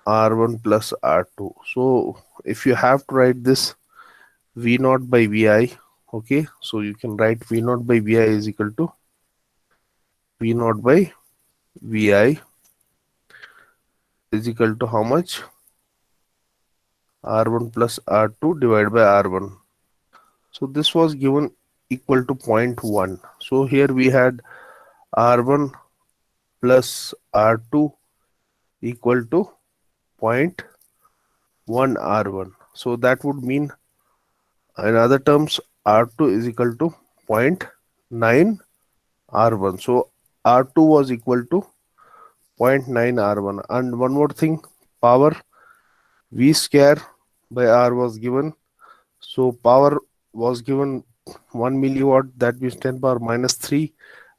R1 plus R2. So if you have to write this V naught by Vi, okay, so you can write V naught by Vi is equal to V naught by Vi is equal to how much? R1 plus R2 divided by R1. So this was given equal to 0.1. So here we had R1 plus R2 equal to 0.1 R1. So that would mean, in other terms, R2 is equal to zero point 0.9 R1. So R2 was equal to 0.9 R1. And one more thing, power V square by R was given. So power was given 1 milliwatt, that means 10 power minus 3,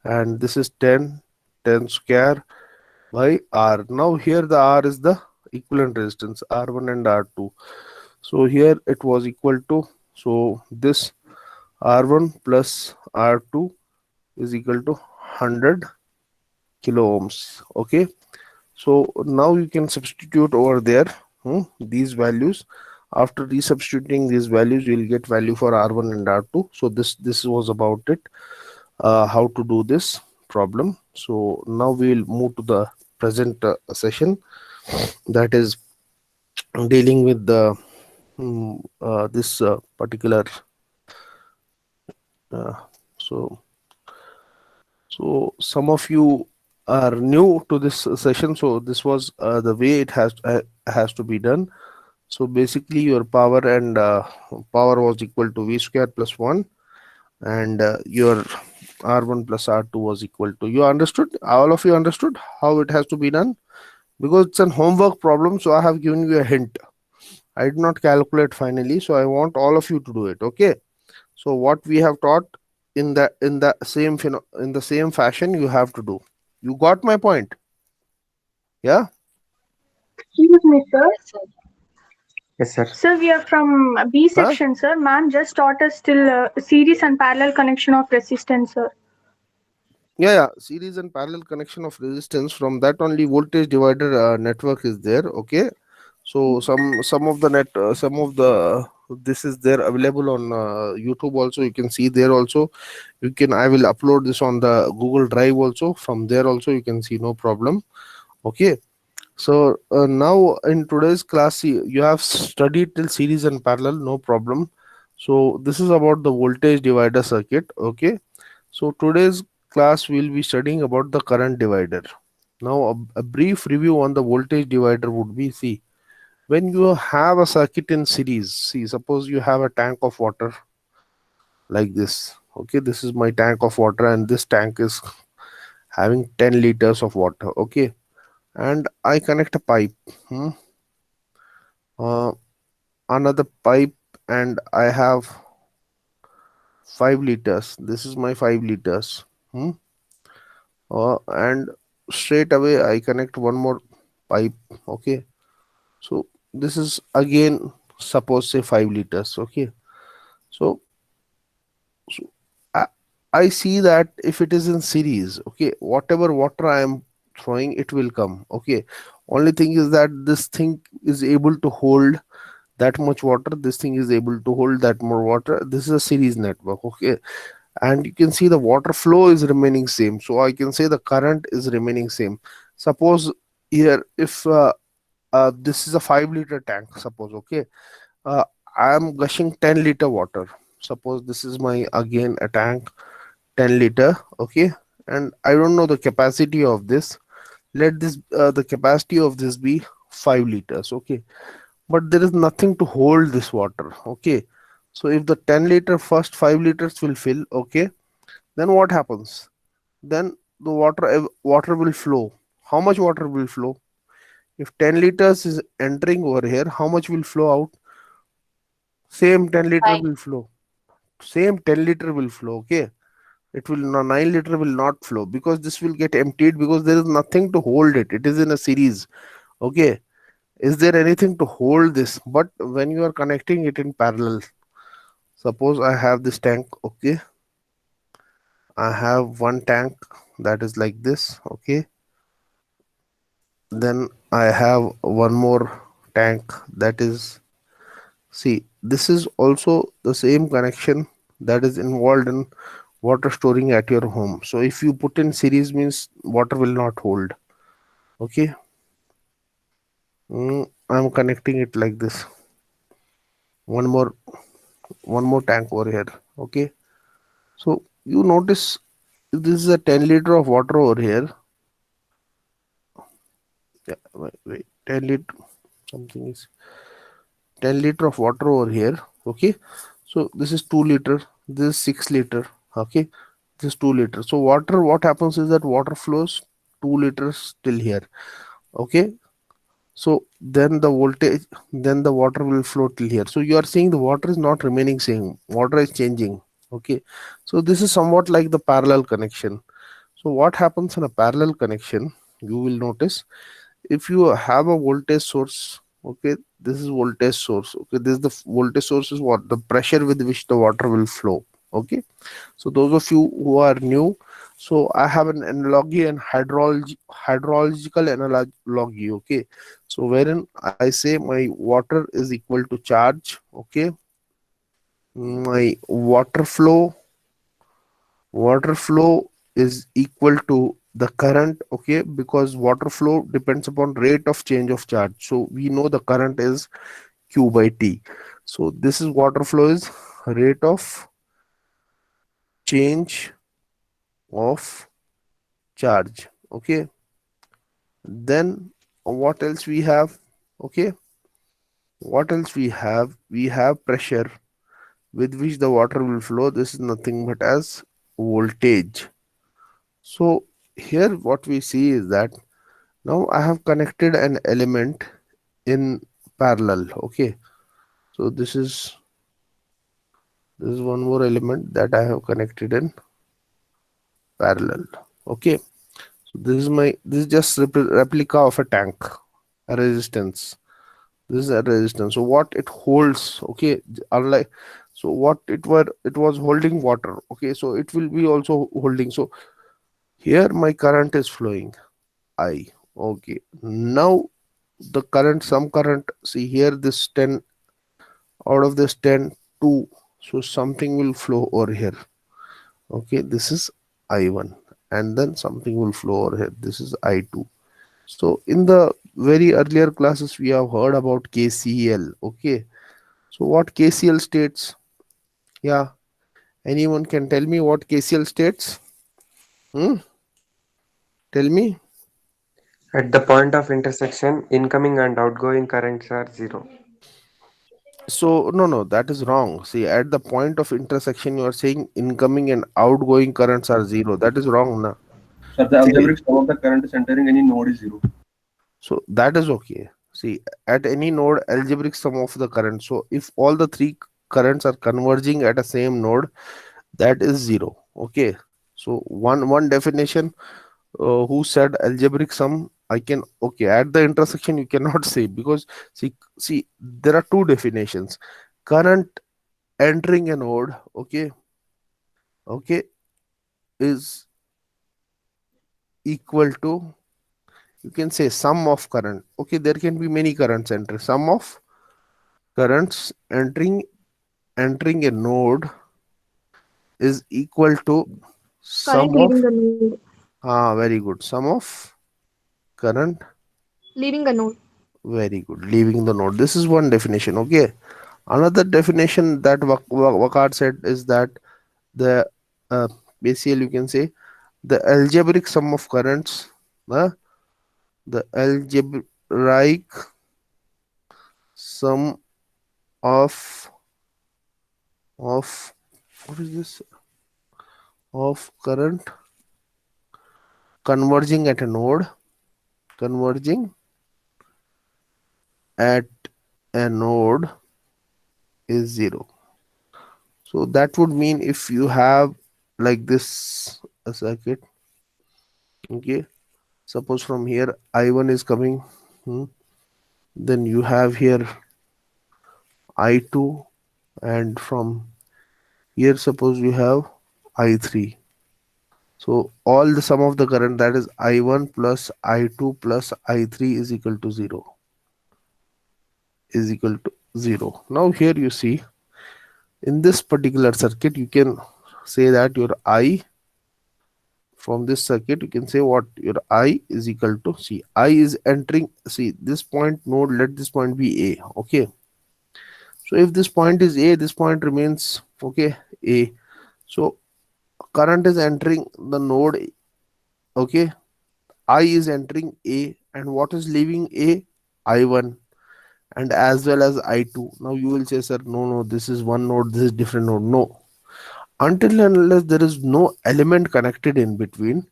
and this is 10 square by R. Now here the R is the equivalent resistance, R1 and R2. So here it was equal to, so this R1 plus R2 is equal to 100 kilo ohms. Okay, so now you can substitute over there these values. After resubstituting these values, you will get value for R1 and R2. So this was about it, how to do this problem. So now we will move to the present session, that is dealing with the this particular uh, so some of you are new to this session, so this was the way it has to be done. So basically your power and power was equal to V square plus 1, and your R1 plus R2 was equal to, you understood, all of you understood how it has to be done, because it's an homework problem, so I have given you a hint. I did not calculate finally, so I want all of you to do it. Okay, so what we have taught in the same fashion you have to do. You got my point? Yeah. Excuse me, sir. Yes, sir. Sir, we are from B Huh? section, sir. Ma'am just taught us till series and parallel connection of resistance, sir. Yeah, series and parallel connection of resistance, from that only voltage divider network is there. Okay, so some of the some of the this is there available on YouTube also, you can see there also. You can, I will upload this on the Google Drive also, from there also you can see, no problem. Okay, so now in today's class, you have studied till series and parallel, no problem. So this is about the voltage divider circuit. Okay, so today's class we'll be studying about the current divider. Now a brief review on the voltage divider would be, see, when you have a circuit in series, see, suppose you have a tank of water like this. Okay, this is my tank of water, and this tank is having 10 liters of water. Okay, and I connect a pipe, hmm, uh, another pipe, and I have 5 liters. This is my 5 liters. hmm, and straight away I connect one more pipe. Okay, so this is again, suppose say 5 liters. Okay, so, so I, I see that if it is in series, okay, whatever water I am throwing, it will come. Okay, only thing is that this thing is able to hold that much water, this thing is able to hold that more water. This is a series network. Okay, and you can see the water flow is remaining same, so I can say the current is remaining same. Suppose here, if this is a 5 liter tank, suppose. Okay, uh, I am gushing 10 liter water. Suppose this is my, again, a tank, 10 liter. Okay, and I don't know the capacity of this. Let this the capacity of this be 5 liters. Okay, but there is nothing to hold this water. Okay, so if the 10 liter first 5 liters will fill, okay, then what happens? Then the water will flow. How much water will flow? If 10 liters is entering over here, how much will flow out? Same 10 liter will flow. Same 10 liter will flow. Okay, it will not, 9 liter will not flow, because this will get emptied, because there is nothing to hold it. It is in a series. Okay, is there anything to hold this? But when you are connecting it in parallel, suppose I have this tank. Okay, I have one tank that is like this. Okay, Then I have one more tank, that is, see, this is also the same connection that is involved in water storing at your home. So if you put in series, means water will not hold. Okay. I'm connecting it like this. One more, one more tank over here. Okay. So you notice this is a 10 liter of water over here. Yeah, wait, 10 liter. Something is 10 liter of water over here. Okay. So this is 2 liter. This is 6 liter. Okay. This is 2 liter. So water, what happens is that water flows 2 liters till here. Okay. So then the voltage, then the water will flow till here. So you are seeing the water is not remaining same. Water is changing. Okay. So this is somewhat like the parallel connection. So what happens in a parallel connection? You will notice if you have a voltage source. Okay, this is voltage source. Okay, this is the voltage source is what the pressure with which the water will flow. Okay, so those of you who are new, so I have an analogy and hydrological analogy. Okay, so wherein I say my water is equal to charge. Okay, my water flow is equal to the current. Okay, because water flow depends upon rate of change of charge, so we know the current is q by t. So this is water flow is rate of change of charge. Okay, then what else we have? Okay, what else we have pressure with which the water will flow. This is nothing but as voltage. So here what we see is that now I have connected an element in parallel. Okay, so this is one more element that I have connected in parallel. Okay, so this is just replica of a tank, a resistance. This is a resistance. So what it holds, okay, unlike, so what it was holding water. Okay, so it will be also holding. So here my current is flowing, I. Okay, now the current, some current, see here, this 10, out of this 10, 2, so something will flow over here. Okay, this is I1, and then something will flow over here, this is I2. So in the very earlier classes we have heard about KCL. Okay, so what KCL states? Yeah, anyone can tell me what KCL states? Hmm? Tell me. At the point of intersection, incoming and outgoing currents are zero. So no, that is wrong. See, at the point of intersection you are saying incoming and outgoing currents are zero. That is wrong, na. So the See, algebraic sum of the current is entering any node is zero. so that is okay. See, at any node, algebraic sum of the current. So if all the three currents are converging at a same node, that is zero. Okay. So one definition, who said algebraic sum, I can, okay, at the intersection you cannot say, because see there are two definitions. Current entering a node, okay, okay, is equal to, you can say, sum of current. Okay, there can be many currents entering. Sum of currents entering a node is equal to Current sum of, leaving the node. very good, sum of current, Leaving a node. very good, leaving the node. This is one definition. Okay, another definition that Wakar said is that the, basically you can say, the algebraic sum of currents, uh, the algebraic sum of of what is this, of current converging at a node, converging at a node is zero. So that would mean if you have like this a circuit. Okay, suppose from here I1 is coming, hmm, then you have here I2, and from here suppose you have I3. So all the sum of the current, that is I1 plus I2 plus I3 is equal to 0, is equal to 0. Now here you see, in this particular circuit you can say that your I, from this circuit you can say what your I is equal to, see, I is entering, see this point node, let this point be A, okay. So if this point is A, this point remains, okay, A. So current is entering the node, okay, I is entering A, and what is leaving A? I1, and as well as I2. Now you will say, sir, no, no, this is one node, this is different node. No, until and unless there is no element connected in between,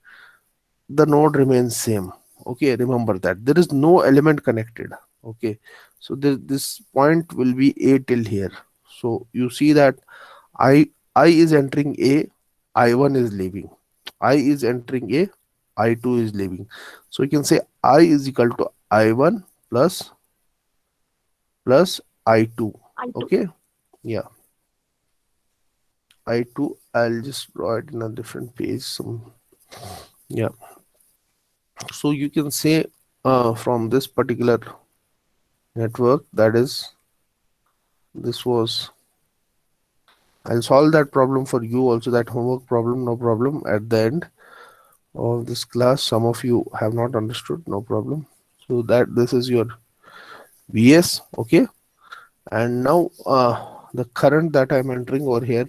the node remains same. Okay, remember that there is no element connected. Okay, so this point will be A till here. So you see that I is entering A, I1 is leaving. I is entering A, I2 is leaving. So you can say I is equal to I1 plus I2. I too. Okay, yeah, I2. I'll just draw it in a different page. Some, yeah. So you can say from this particular network, that is, this was, I'll solve that problem for you also, that homework problem, no problem. At the end of this class, some of you have not understood, no problem. So that this is your Vs, okay. And now the current that I'm entering over here,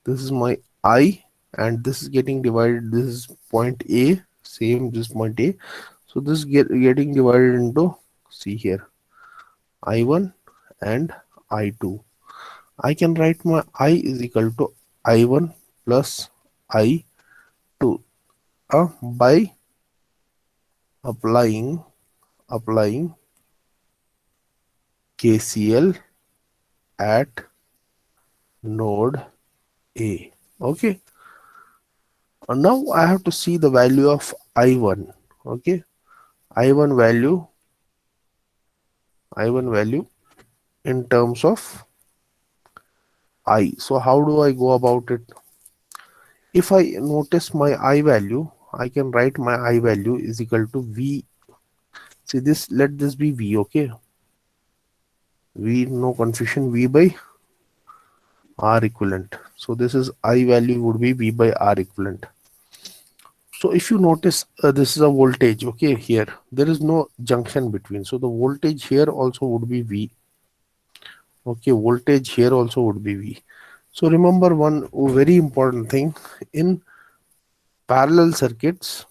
this is my I, and this is getting divided, this is point A, same this point A. So this getting divided into, see here, I1 and I2. I can write my I is equal to I1 plus I2 by applying KCL at node A. Okay. And now I have to see the value of I1. Okay. I1 value, I1 value in terms of I. So how do I go about it? If I notice my I value, I can write my I value is equal to V. See this, let this be V, okay? V, no confusion, V by R equivalent. So this is I value would be V by R equivalent. So if you notice, this is a voltage, okay, here. There is no junction between. So the voltage here also would be V. Okay, voltage here also would be V. So remember one very important thing in parallel circuits,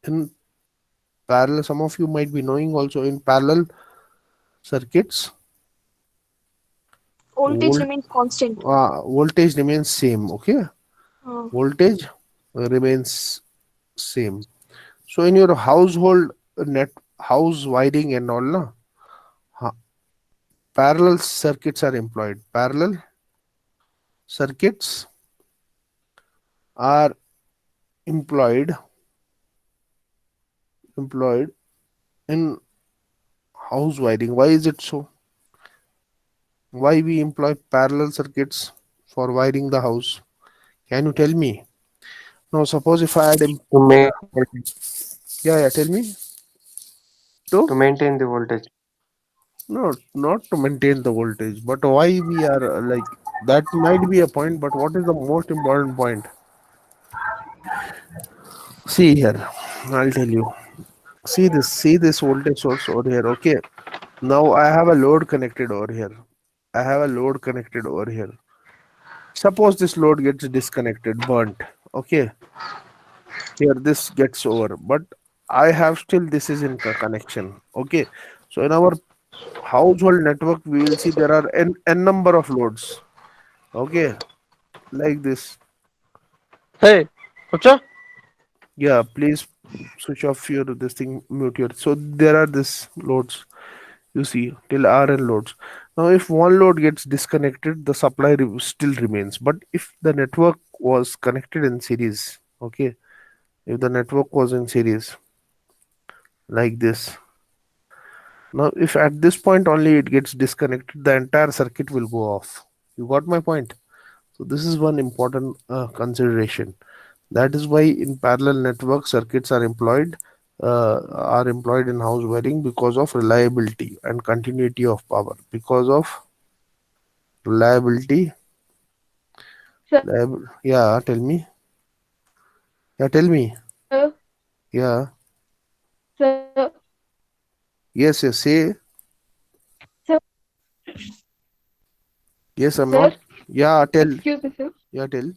in parallel, some of you might be knowing also, in parallel circuits, Voltage volt, remains constant. voltage remains same, okay, Uh, voltage remains same. So in your household net, house wiring and all, na, parallel circuits are employed. Parallel circuits are employed employed in house wiring. Why is it so? Why we employ parallel circuits for wiring the house? Can you tell me? Now suppose if I had To maintain the voltage. yeah, yeah, tell me. To, To maintain the voltage. no, not to maintain the voltage, but why we are like, that might be a point, but what is the most important point? See here, I'll tell you. See this voltage source over here. Okay, now I have a load connected over here. I have a load connected over here. Suppose this load gets disconnected, burnt. Okay, here this gets over, but I have still, this is in connection. Okay, so in our household network, we will see there are n number of loads. Okay, like this. Hey, Acha? Yeah, please switch off your this thing, mute your. So there are this loads. You see till Rn loads. Now if one load gets disconnected, the supply still remains. But if the network was connected in series, okay, if the network was in series like this, now if at this point only it gets disconnected, the entire circuit will go off. You got my point? So this is one important consideration. That is why in parallel network circuits are employed in house wiring because of reliability and continuity of power. Because of reliability, yeah, tell me. Yeah, tell me. Sir, Yeah, sir, yes, yes. Say sir, yes. I'm sir, not. Yeah, tell. excuse me, sir. Yeah, tell.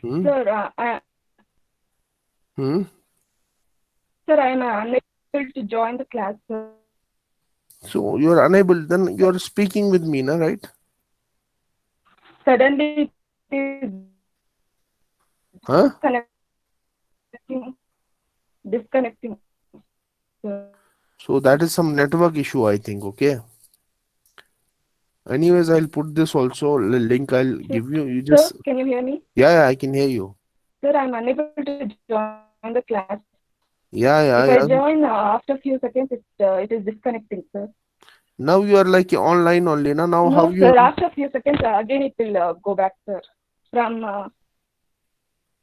Hmm. Sir, Hmm. sir, I am unable to join the class, sir. So you're unable. Then you're speaking with me, na, right? Suddenly it is Huh? disconnecting, sir. So that is some network issue, I think. Okay. Anyways, I'll put this also link. I'll Sir, give you. You sir, just. can you hear me? Yeah, I can hear you. Sir, I'm unable to join the class. Yeah, If I yeah, yeah. join after a few seconds, it is disconnecting, sir. Now you are like online only. Na? Now how No, you? sir, after a few seconds, again it will go back, sir. From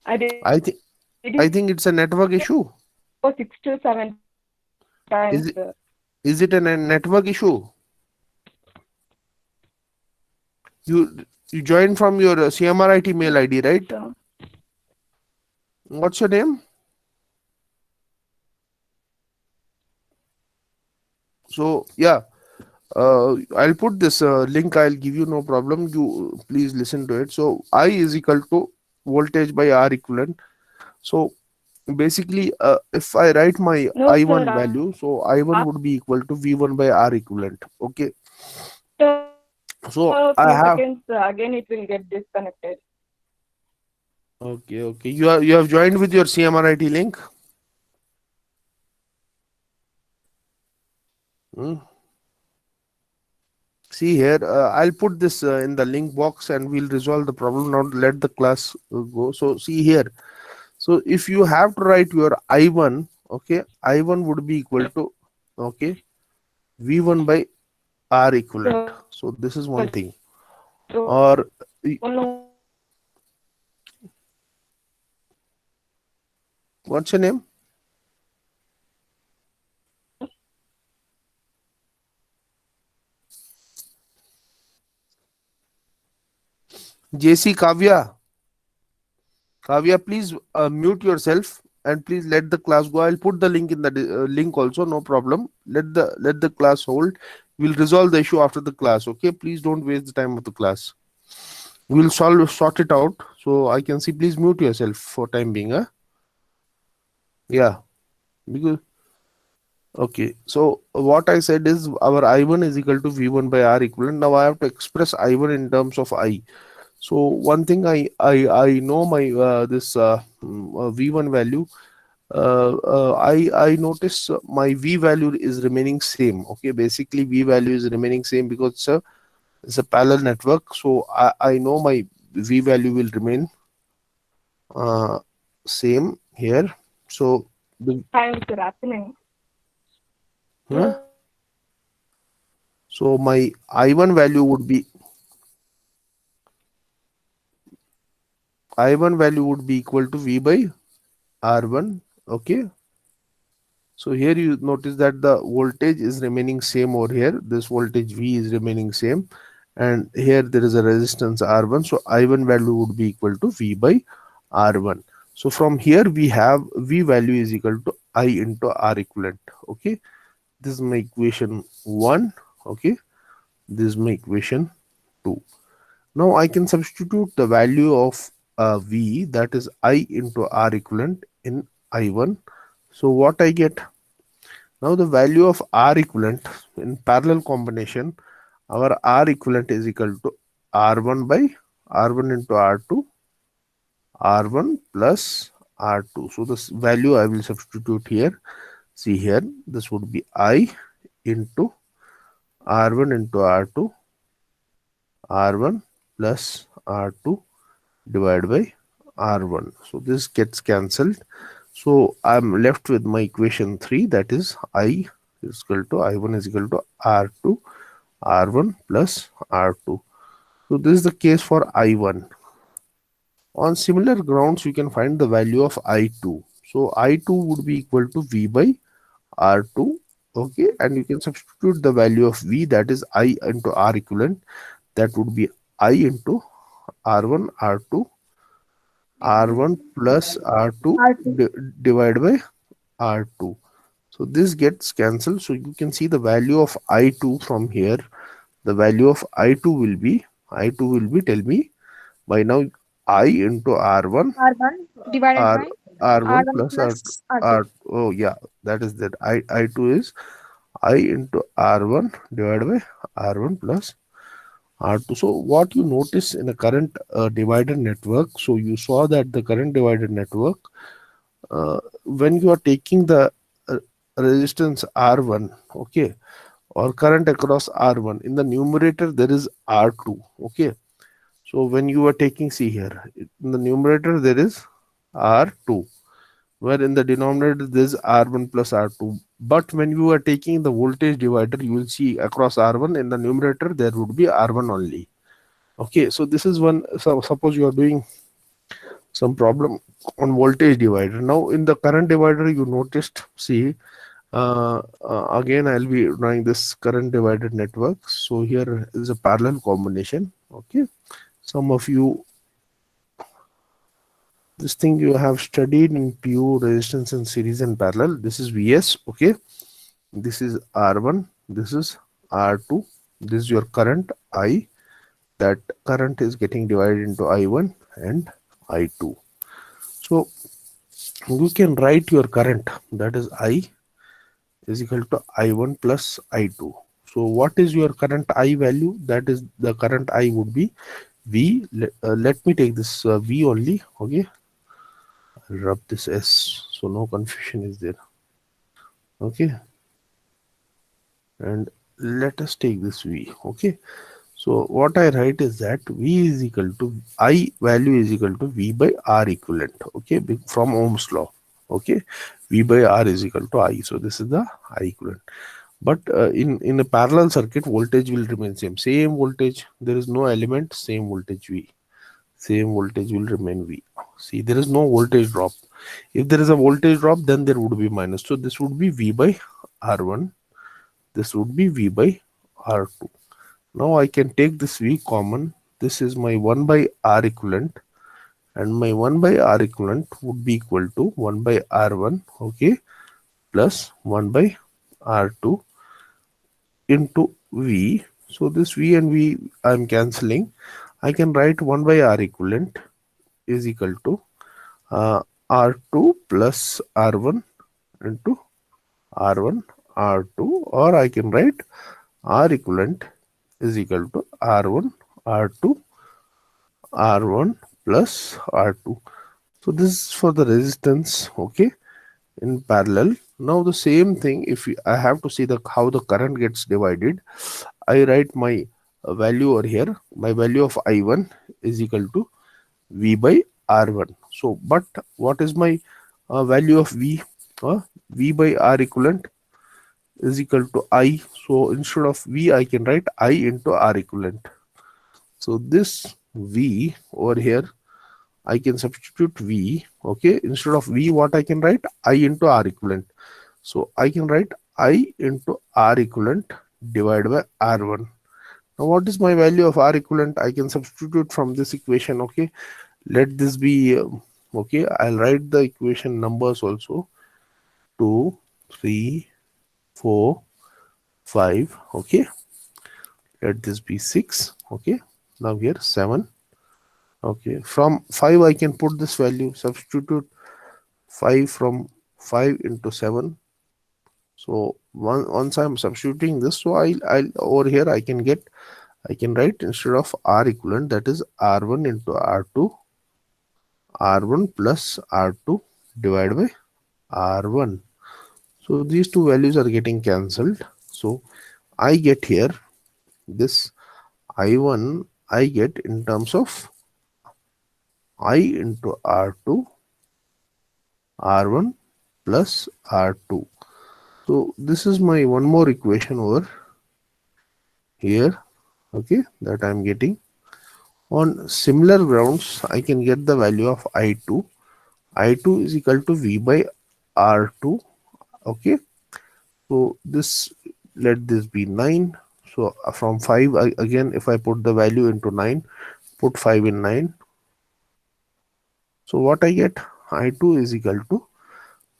I did it I think. I think it's a network issue. for 6 to 7 times, Is it? sir. Is it a network issue? You joined from your CMRIT mail ID, right? So, What's your name? So yeah, I'll put this link. I'll give you, no problem. You please listen to it. So I is equal to voltage by R equivalent. So basically, if I write my no, sir. I1 value, so I1 would be equal to V1 by R equivalent. Okay. After So a I few have. seconds, again it will get disconnected. Okay, okay. You have joined with your CMRIT link. Hmm. See here, I'll put this in the link box and we'll resolve the problem. Now let the class go. So see here. So if you have to write your I1, okay, I1 would be equal to, okay, V1 by R equivalent. So, So this is one thing. so Or no, what's your name? JC Kavya. Kavya, please mute yourself and please let the class go. I'll put the link in the link also. No problem. Let the class hold. We'll resolve the issue after the class. Okay. Please don't waste the time of the class. We'll sort it out. So I can see. Please mute yourself for time being. Huh? Yeah. Because okay. So what I said is our I1 is equal to V1 by R equivalent. Now I have to express I1 in terms of I. So one thing I know my V1 value. I notice my V value is remaining same. Okay, basically V value is remaining same because it's a parallel network. So I know my V value will remain uh, same here. So the times are happening. huh? No, So my I1 value would be equal to V by R1. Okay. So here you notice that the voltage is remaining same over here. This voltage V is remaining same. And here there is a resistance R1. So I1 value would be equal to V by R1. So from here we have V value is equal to I into R equivalent. Okay. This is my equation 1. Okay. This is my equation 2. Now I can substitute the value of V, that is I into R equivalent, in I1. So what I get? Now the value of R equivalent in parallel combination, our R equivalent is equal to R1 by R1 into R2, R1 plus R2. So this value I will substitute here. See here, this would be I into R1 into R2, R1 plus R2 divided by R1. So this gets cancelled. So I'm left with my equation 3, that is I is equal to I1 is equal to R2 R1 plus R2. So this is the case for I1. On similar grounds, you can find the value of I2. So I2 would be equal to V by R2. Okay, and you can substitute the value of V, that is I into R equivalent. That would be I into R1 R2 R1 plus R2 R2. divided by R2. So this gets cancelled. So you can see the value of I2 from here. The value of I2 will be, tell me by now, I into R1 R1 divided R by R1 R1 plus R2 plus R2. R, oh yeah, that is that. I2 is I into R1 divided by R1 plus R2. So what you notice in a current divided network, so you saw that the current divided network, when you are taking the resistance R1, okay, or current across R1, in the numerator there is R2, okay. So when you are taking, see here, in the numerator there is R2, where in the denominator there is R1 plus R2. But when you are taking the voltage divider, you will see across R1, in the numerator there would be R1 only. Okay, so this is one. So suppose you are doing some problem on voltage divider. Now in the current divider, you noticed, see, again I'll be drawing this current divided network. So here is a parallel combination. Okay, some of you, this thing you have studied in PU, resistance in series and parallel. This is Vs. Okay, this is R1, this is R2, this is your current I. That current is getting divided into I1 and I2. So you can write your current, that is I is equal to I1 plus I2. So what is your current I value? That is, the current I would be V. Let me take this V only. Okay, I'll rub this S so no confusion is there. Okay, and let us take this V. Okay, so what I write is that V is equal to I value is equal to V by R equivalent. Okay, from Ohm's law. Okay, V by R is equal to I. So this is the I equivalent. But in a parallel circuit, voltage will remain same voltage. There is no element, same voltage V. Same voltage will remain V. See, there is no voltage drop. If there is a voltage drop, then there would be minus. So this would be V by R1. This would be V by R2. Now I can take this V common. This is my 1 by R equivalent, and my 1 by R equivalent would be equal to 1 by R1, okay, plus 1 by R2 into V. So this V and V I'm cancelling. I can write 1 by R equivalent is equal to R2 plus R1 into R1 R2, or I can write R equivalent is equal to R1 R2 R1 plus R2. So this is for the resistance, okay, in parallel. Now the same thing, if I have to see the how the current gets divided, I write my value over here. My value of I1 is equal to V by R1. So, but what is my value of V? V by R equivalent is equal to I. So instead of V, I can write I into R equivalent. So this V over here, I can substitute V. Okay, instead of V, what I can write? I into R equivalent. So I can write I into R equivalent divided by R1. Now what is my value of R equivalent? I can substitute from this equation. Okay, let this be okay. I'll write the equation numbers also. 2, 3, 4, 5. Okay, let this be 6. Okay, now here 7. Okay, from 5 I can put this value, substitute 5 from 5 into 7. So once I'm substituting this, so I'll over here I can write instead of R equivalent, that is R1 into R2, R1 plus R2 divided by R1. So these two values are getting cancelled. So I get here this I1 I get in terms of I into R2 R1 plus R2. So this is my one more equation over here, okay, that I'm getting. On similar grounds, I can get the value of I2. I2 is equal to V by R2. Okay. So this, let this be 9. So from 5, again, if I put the value into 9, put 5 in 9. So what I get? I2 is equal to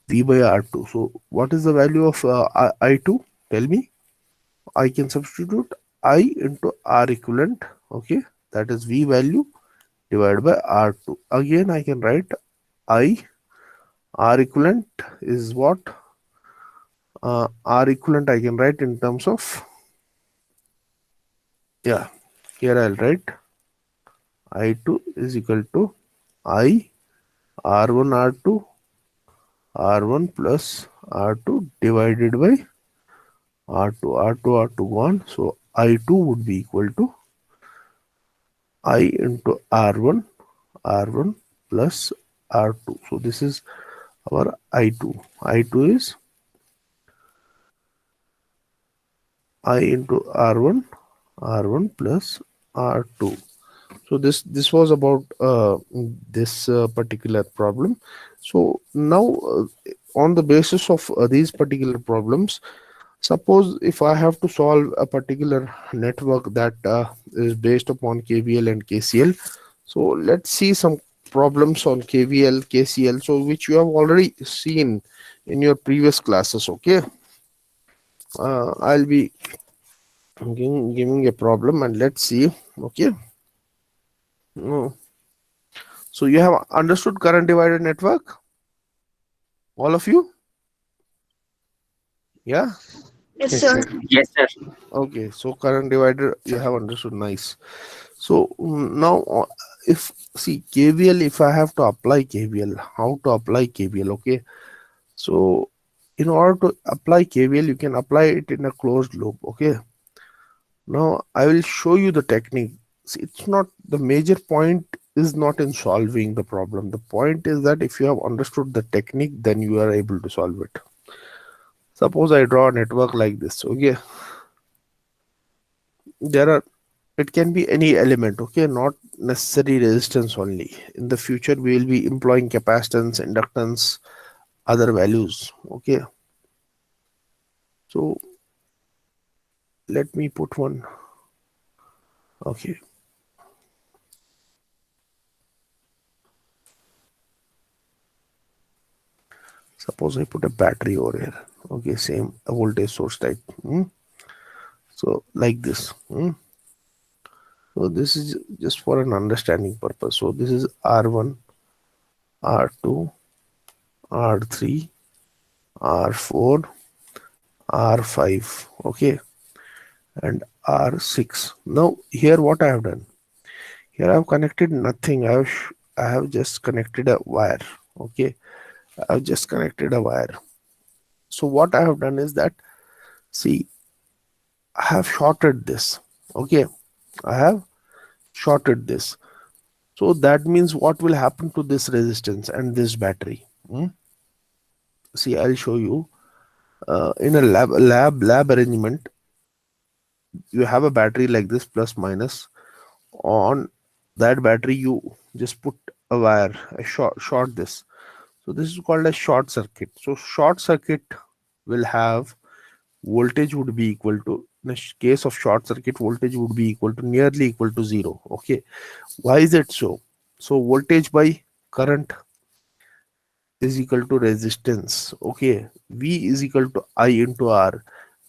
V by R2. So what is the value of I2? Tell me. I can substitute I into R equivalent. Okay. That is V value divided by R2. Again, I can write I. R equivalent is what? R equivalent I can write in terms of, yeah, here I'll write I2 is equal to I R1 R2 R1 plus R2 divided by R2 R2 R2 1. So I2 would be equal to I into R1 plus R2. So this is our I2. I2 is I into R1 plus R2. So this was about this particular problem. So now on the basis of these particular problems, suppose if I have to solve a particular network that is based upon KVL and KCL. So let's see some problems on KVL, KCL, so which you have already seen in your previous classes. Okay. I'll be giving a problem and let's see. Okay. No. So you have understood current divided network? All of you? Yeah? Yes, Yes, sir. sir. Yes, sir. Okay. So current divider you have understood. Nice. So now if see KVL, if I have to apply KVL, how to apply KVL? Okay. So in order to apply KVL, you can apply it in a closed loop. Okay. Now I will show you the technique. See, it's not the major point is not in solving the problem. The point is that if you have understood the technique, then you are able to solve it. Suppose I draw a network like this. Okay. It can be any element. Okay. Not necessary resistance only. In the future, we will be employing capacitance, inductance, other values. Okay. So let me put one. Okay. Suppose I put a battery over here. Okay, same a voltage source type. So like this. So this is just for an understanding purpose. So this is R1, R2, R3, R4, R5. Okay, and R6. Now here what I have done. Here I have connected nothing. I have just connected a wire. Okay, I have just connected a wire. So what I have done is that, see, I have shorted this. Okay, I have shorted this. So that means what will happen to this resistance and this battery? See, I'll show you. In a lab arrangement, you have a battery like this, plus minus. On that battery, you just put a wire, a short this. So this is called a short circuit. So short circuit will have voltage would be equal to, in the case of short circuit, voltage would be equal to nearly equal to 0. Okay, why is it so? So voltage by current is equal to resistance. Okay, V is equal to I into R.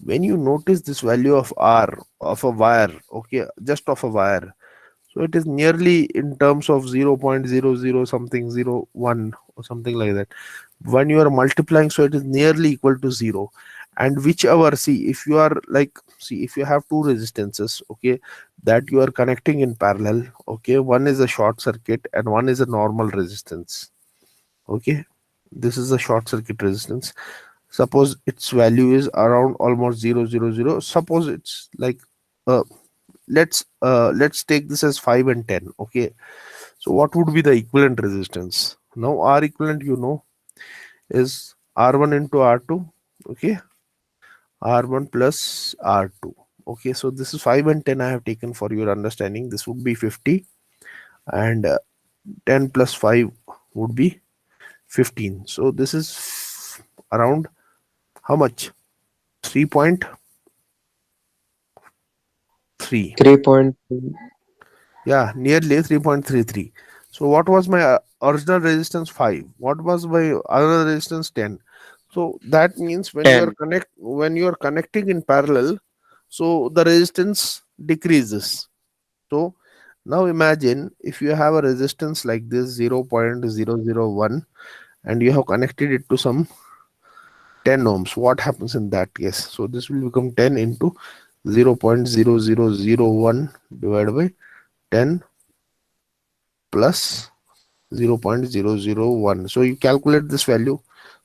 When you notice this value of R of a wire, okay, just of a wire, so it is nearly in terms of 0.00 something 01 or something like that. When you are multiplying, so it is nearly equal to 0. And whichever, see, if you are like, see, if you have two resistances, okay, that you are connecting in parallel, okay, one is a short circuit and one is a normal resistance. Okay, this is a short circuit resistance. Suppose its value is around almost 000. Suppose it's like uh, let's take this as 5 and 10. Okay, so what would be the equivalent resistance? Now R equivalent, you know, is R1 into R2. Okay, R1 plus R2. Okay, so this is 5 and 10 I have taken for your understanding. This would be 50. and 10 plus 5 would be 15. So this is around how much? 3.3. 3.3. Yeah, nearly 3.33. So what was my original resistance? 5. What was my other resistance? 10. So that means when you are 10. connecting in parallel, so the resistance decreases. So now imagine if you have a resistance like this 0.001 and you have connected it to some 10 ohms. What happens in that case? So this will become 10 into 0.0001 divided by 10 plus 0.001. So you calculate this value.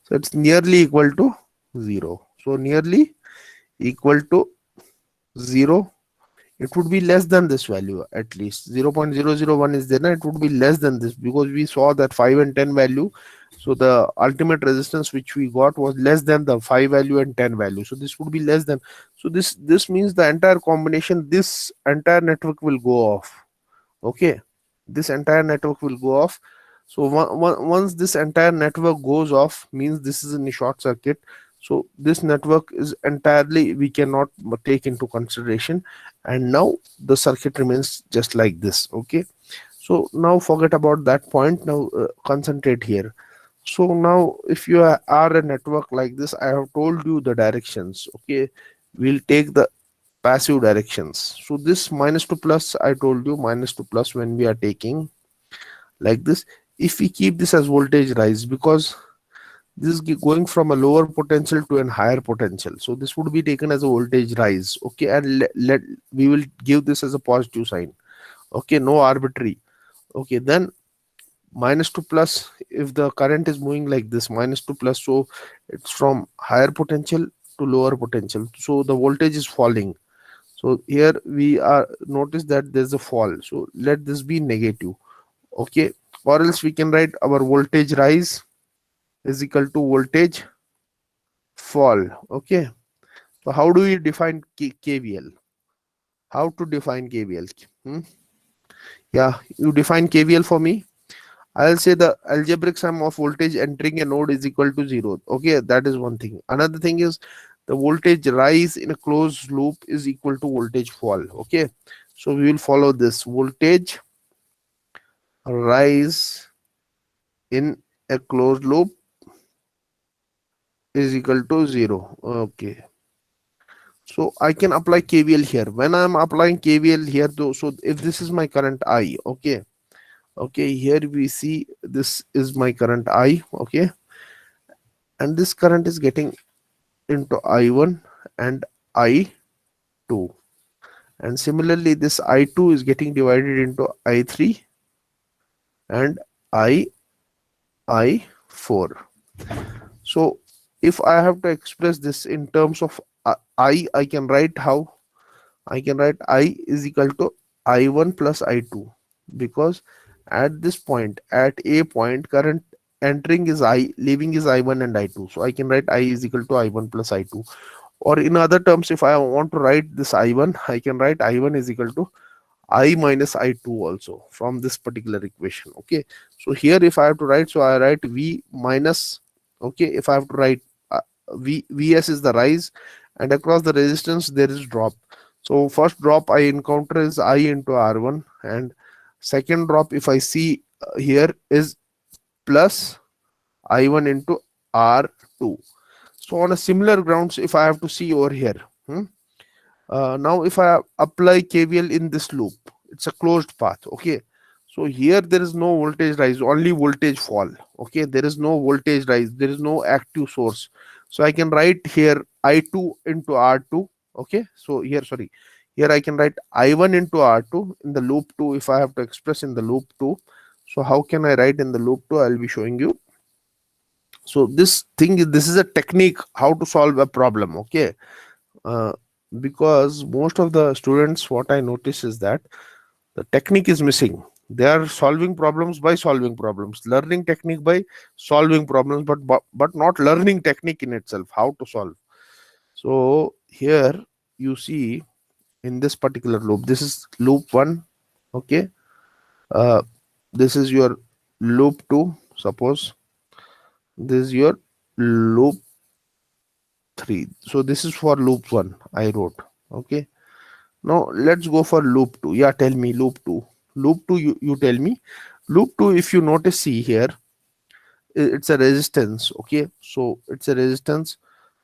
So it's nearly equal to 0. So nearly equal to 0. It would be less than this value at least. 0.001 is there, it would be less than this because we saw that 5 and 10 value. So the ultimate resistance which we got was less than the 5 value and 10 value. So this would be less than. So this means the entire combination, this entire network will go off. Okay, this entire network will go off. So once this entire network goes off means this is in a short circuit. So this network is entirely we cannot take into consideration, and now the circuit remains just like this. Okay, so now forget about that point. Now concentrate here. So now if you are a network like this, I have told you the directions. Okay, we'll take the passive directions. So this minus to plus, I told you minus to plus when we are taking like this. If we keep this as voltage rise, because this is going from a lower potential to an higher potential, so this would be taken as a voltage rise. Okay, and let we will give this as a positive sign. Okay, no arbitrary. Okay, then minus to plus, if the current is moving like this minus to plus, so it's from higher potential to lower potential, so the voltage is falling. So here we are notice that there's a fall, so let this be negative. Okay, or else we can write our voltage rise is equal to voltage fall. Okay, so how do we define KVL? How to define KVL? Yeah, you define KVL for me. I'll say the algebraic sum of voltage entering a node is equal to 0. Okay, that is one thing. Another thing is the voltage rise in a closed loop is equal to voltage fall. Okay, so we will follow this. Voltage rise in a closed loop is equal to 0. Okay, so I can apply KVL here. When I'm applying KVL here though, so if this is my current I, okay, here we see this is my current I. Okay, and this current is getting into I1 and I2, and similarly this I2 is getting divided into I3 and I4. So if I have to express this in terms of I can write how? I can write I is equal to I1 plus I2, because at this point, at a point, current entering is I, leaving is I1 and I2. So I can write I is equal to I1 plus I2. Or in other terms, if I want to write this I1, I can write I1 is equal to I minus I2 also from this particular equation. Okay, so here if I have to write, so I write V minus. Okay, if I have to write Vs is the rise, and across the resistance there is drop. So first drop I encounter is I into R1, and second drop if I see here is plus I1 into R2. So on a similar grounds, if I have to see over here, now if I apply KVL in this loop, it's a closed path. Okay, so here there is no voltage rise, only voltage fall. Okay, there is no voltage rise, there is no active source. So I can write here I2 into R2. Okay, so here, sorry, here I can write I1 into R2 in the loop 2 if I have to express in the loop 2. So how can I write in the loop 2? I'll be showing you. So this is a technique how to solve a problem. Okay, uh, because most of the students, what I notice is that the technique is missing. They are solving problems by solving problems, learning technique by solving problems, but not learning technique in itself, how to solve. So here you see in this particular loop, this is loop 1. Okay, uh, this is your loop 2. Suppose this is your loop 3. So this is for loop 1 I wrote. Okay, now let's go for loop 2. Yeah, tell me loop 2. Loop 2, you tell me. Loop 2, if you notice, see here, it's a resistance. Okay, so it's a resistance.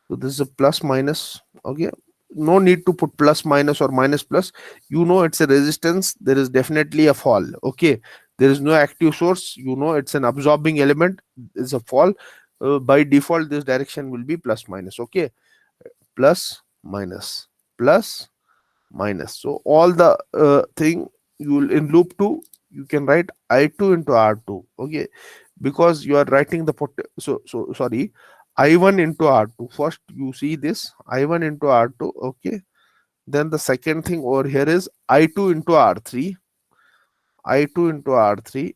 So this is a plus minus. Okay, no need to put plus minus or minus plus. You know it's a resistance. There is definitely a fall. Okay, there is no active source. You know it's an absorbing element. It's a fall. By default, this direction will be plus minus. Okay, plus minus plus minus. So all the thing you will in loop 2 you can write I2 into R2. Okay, because you are writing the so sorry, I1 into R2. First you see this I1 into R2. Okay, then the second thing over here is I2 into R3. I2 into R3.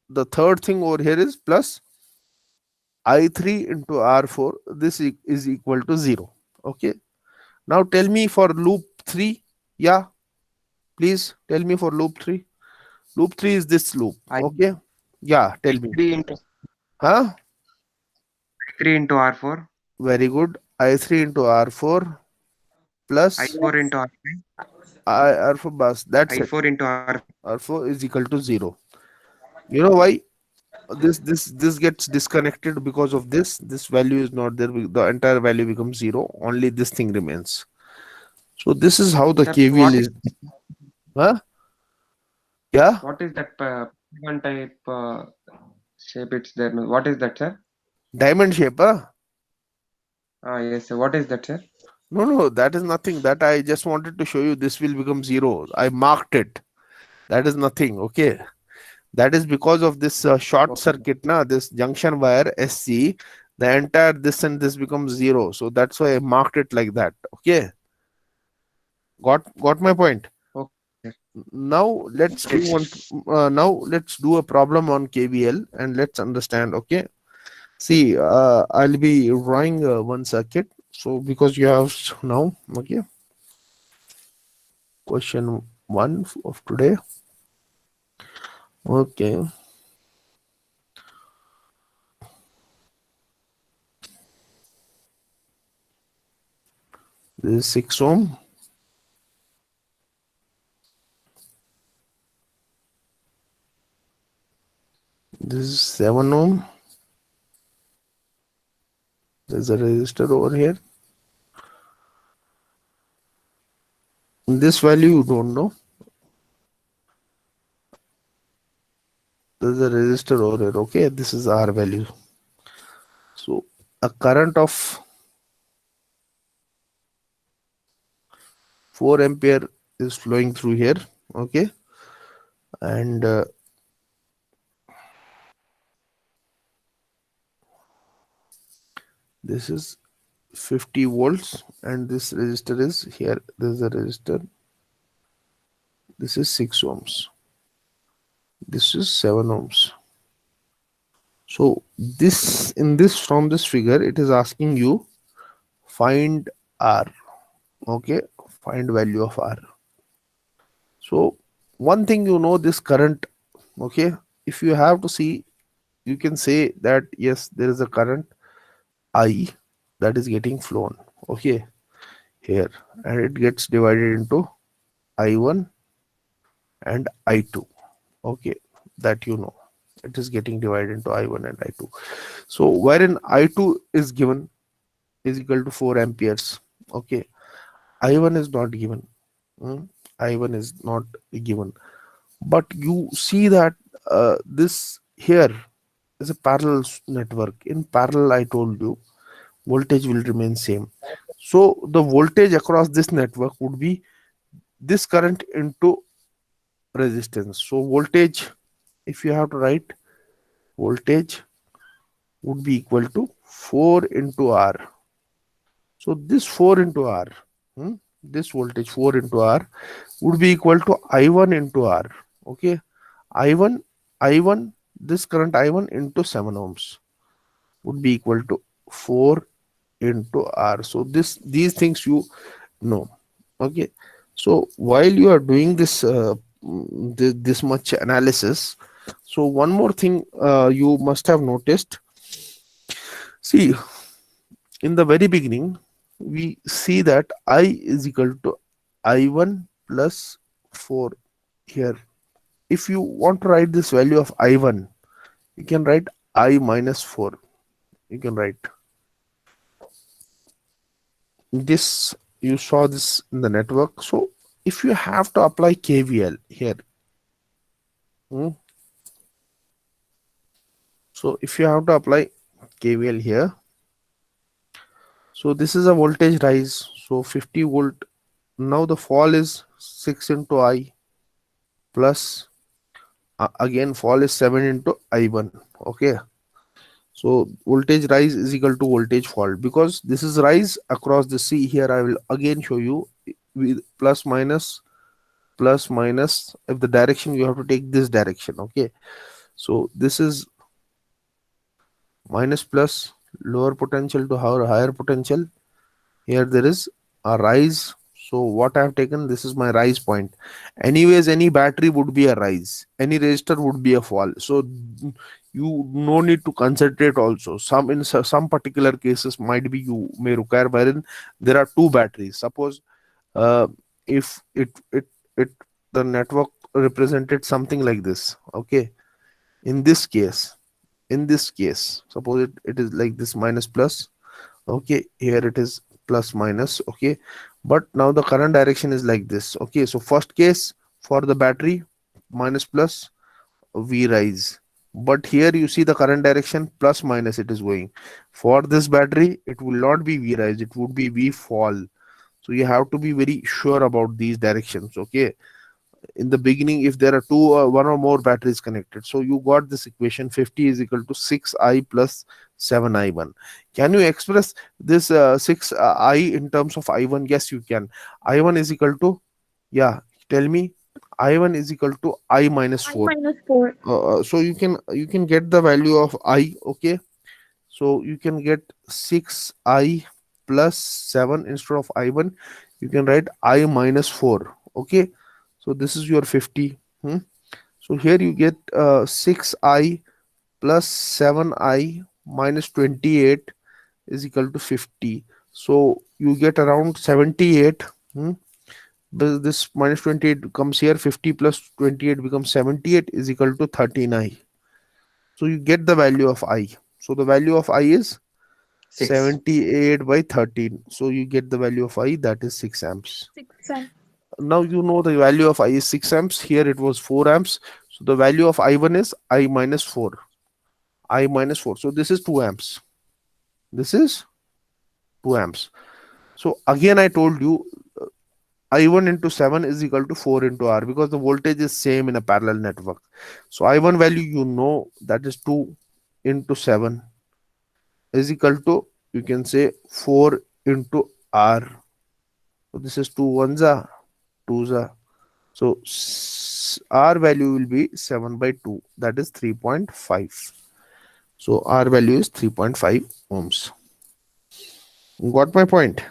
The third thing over here is plus I3 into R4. This is equal to 0. Okay, now tell me for loop 3. Yeah, please tell me for loop 3. Loop 3 is this loop. I Okay, yeah, tell me. 3 into Huh? 3 into R4, Very good. I3 into R4 plus I4 into R5, R4 bus. That's it. I4 into R. R4 is equal to 0. You know why? This gets disconnected because of this. This value is not there. The entire value becomes 0. Only this thing remains. So this is how the Sir, KVL is. Huh? Yeah. what is that one type shape? It's there. What is that, sir? Diamond shape. Huh? Yes, sir. What is that, sir? No, that is nothing. That I just wanted to show you. This will become 0. I marked it. That is nothing. Okay. That is because of this short Okay. circuit, na, this junction wire SC, the entire this and this becomes 0. So that's why I marked it like that. Okay. Got my point. Okay. Now let's do one. Now let's do a problem on KVL and let's understand. Okay. See, I'll be drawing one circuit. So because you have now, okay. Question 1 of today. Okay. This is 6 ohm. This is 7 ohm. There's a resistor over here. This value you don't know. There's a resistor over here. Okay, this is R value. So a current of 4 ampere is flowing through here. Okay, and this is 50 volts, and this resistor is here. This is a resistor. This is 6 ohms. This is 7 ohms. So this in this from this figure it is asking you find R. Okay, find value of R. So one thing you know, this current. Okay, if you have to see, you can say that yes, there is a current I that is getting flown. Okay, here, and it gets divided into I1 and I2. Okay, that you know, it is getting divided into I1 and I2. So wherein I2 is given is equal to 4 amperes. Okay, I1 is not given. I1 is not given, but you see that this here is a parallel network. In parallel, I told you voltage will remain same. So the voltage across this network would be this current into resistance. So voltage, if you have to write, voltage would be equal to 4 into R. So this 4 into R, this voltage 4 into R would be equal to I1 into R. Okay, I1, this current I1 into 7 ohms would be equal to 4 into R. So these things you know. Okay, so while you are doing this this much analysis. So one more thing you must have noticed. See, in the very beginning, we see that I is equal to I1 plus 4 here. If you want to write this value of I1, you can write I minus 4. You can write this. You saw this in the network. So if you have to apply KVL here, hmm, so if you have to apply KVL here, so this is a voltage rise. So 50 volt. Now the fall is 6 into I plus again fall is 7 into I1. Okay. So voltage rise is equal to voltage fall, because this is rise across the C. Here I will again show you with plus minus. If the direction, you have to take this direction. Okay. So this is minus plus, lower potential to higher potential. Here there is a rise. So what I have taken, this is my rise point. Anyways, any battery would be a rise, any resistor would be a fall. So you no need to concentrate also. Some in some particular cases might be you may require, wherein there are two batteries. Suppose uh, if it the network represented something like this. Okay. In this case, suppose it is like this, minus plus. Okay, here it is plus minus. Okay, but now the current direction is like this. Okay, so first case for the battery, minus plus, V rise. But here you see the current direction plus minus it is going. For this battery, it will not be V rise, it would be V fall. So you have to be very sure about these directions. Okay, in the beginning, if there are one or more batteries connected, so you got this equation, 50 is equal to 6I plus 7I1. Can you express this 6I in terms of I1? Yes, you can. I1 is equal to, yeah, tell me. I1 is equal to I minus I 4. minus 4. So you can get the value of I. Okay, so you can get 6I plus 7. Instead of I1, you can write I minus 4. Okay, so this is your 50. So here you get 6I plus 7I minus 28 is equal to 50. So you get around 78. hmm. This minus 28 comes here, 50 plus 28 becomes 78 is equal to 13I. So you get the value of I. So the value of I is 6. 78 by 13. So you get the value of I, that is 6 amps. 6 and Now you know the value of I is 6 amps. Here it was 4 amps. So the value of I1 is I minus 4. I minus 4. So this is 2 amps. This is 2 amps. So again I told you I1 into 7 is equal to 4 into R, because the voltage is same in a parallel network. So I1 value, you know, that is 2 into 7 is equal to, you can say, 4 into R. So this is 2 ones are 2s are. So R value will be 7 by 2, that is 3.5. So R value is 3.5 ohms. Got my point?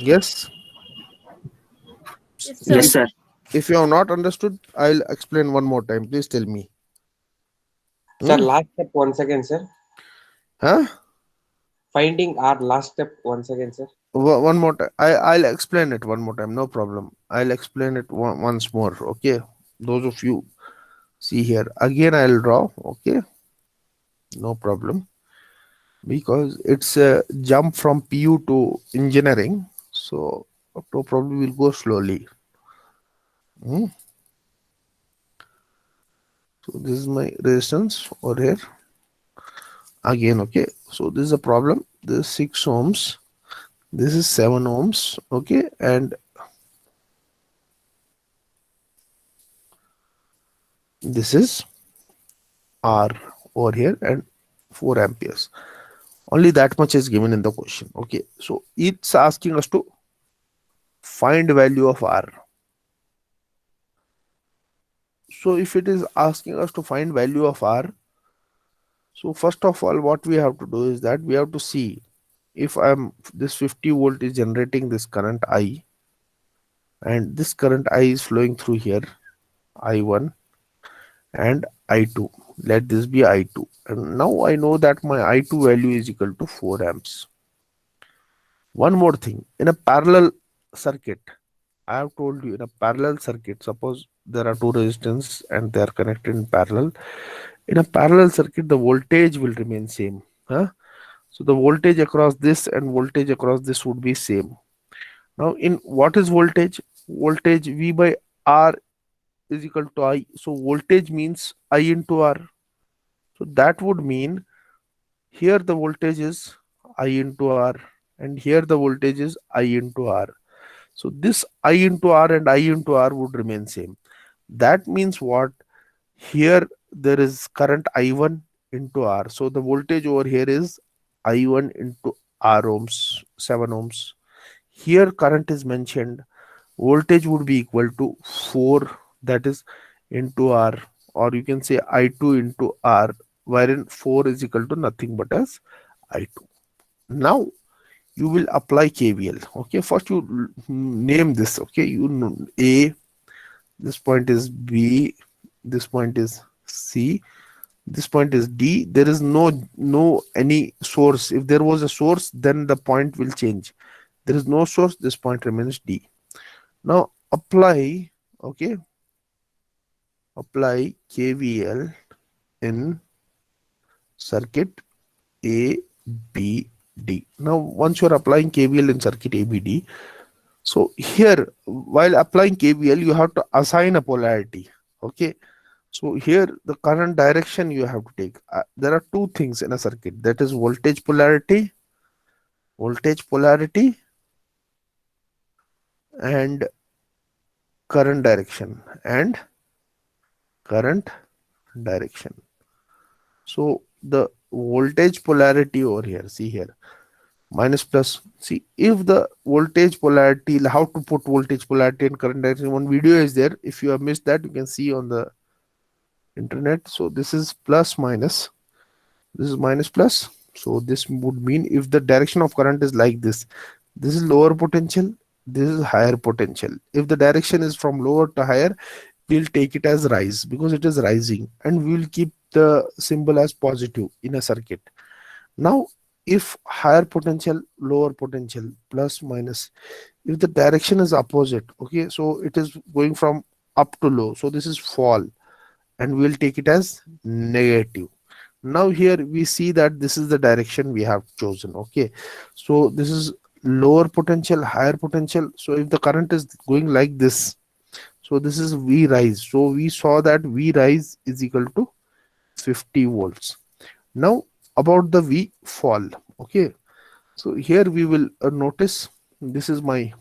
Yes. yes, sir. Yes, sir. If you have not understood, I'll explain one more time. Please tell me. Sir, last step once again, sir. Huh? Finding our last step once again, sir. One more time. I'll explain it one more time. No problem. I'll explain it once more. Okay. Those of you see here again, I'll draw. Okay. No problem. Because it's a jump from PU to engineering. So no problem. We'll go slowly. So this is my resistance over here. Again, okay. So this is a problem. This is 6 ohms. This is 7 ohms. Okay. And this is R over here and 4 amperes. Only that much is given in the question. Okay. So it's asking us to find value of R. So if it is asking us to find value of R, so first of all, what we have to do is that we have to see if I'm this 50 volt is generating this current I, and this current I is flowing through here, I1 and I2. Let this be I2. And now I know that my I2 value is equal to 4 amps. One more thing, in a parallel circuit, I have told you in a parallel circuit, suppose there are two resistors and they are connected in parallel. In a parallel circuit, the voltage will remain same. Huh? So the voltage across this and voltage across this would be same. Now in what is voltage? Voltage V by R is equal to I. So voltage means I into R. So that would mean here the voltage is I into R, and here the voltage is I into R. So this I into R and I into R would remain same. That means what? Here there is current I1 into R. So the voltage over here is I1 into R ohms, 7 ohms. Here current is mentioned. Voltage would be equal to 4, that is into R, or you can say I2 into R, wherein 4 is equal to nothing but as I2. Now you will apply KVL. Okay, first you name this. Okay, you know A, this point is B, this point is C, this point is D. There is no any source. If there was a source, then the point will change. There is no source, this point remains D. Now apply, okay, apply KVL in circuit A, B, D. Now once you are applying KVL in circuit A, B, D, so here while applying KVL you have to assign a polarity. Okay, so here the current direction you have to take. There are two things in a circuit, that is voltage polarity and current direction So the voltage polarity over here, see here, minus plus. See, if the voltage polarity, how to put voltage polarity and current direction, one video is there. If you have missed that, you can see on the internet. So this is plus minus, this is minus plus. So this would mean if the direction of current is like this is lower potential, this is higher potential. If the direction is from lower to higher, we'll take it as rise because it is rising, and we will keep the symbol as positive in a circuit. Now if higher potential, lower potential, plus minus, if the direction is opposite, okay, so it is going from up to low, so this is fall, and we'll take it as negative. Now here we see that this is the direction we have chosen. Okay, so this is lower potential, higher potential. So if the current is going like this, so this is V rise. So we saw that V rise is equal to 50 volts. Now about the V fall. Okay, so here we will notice this is my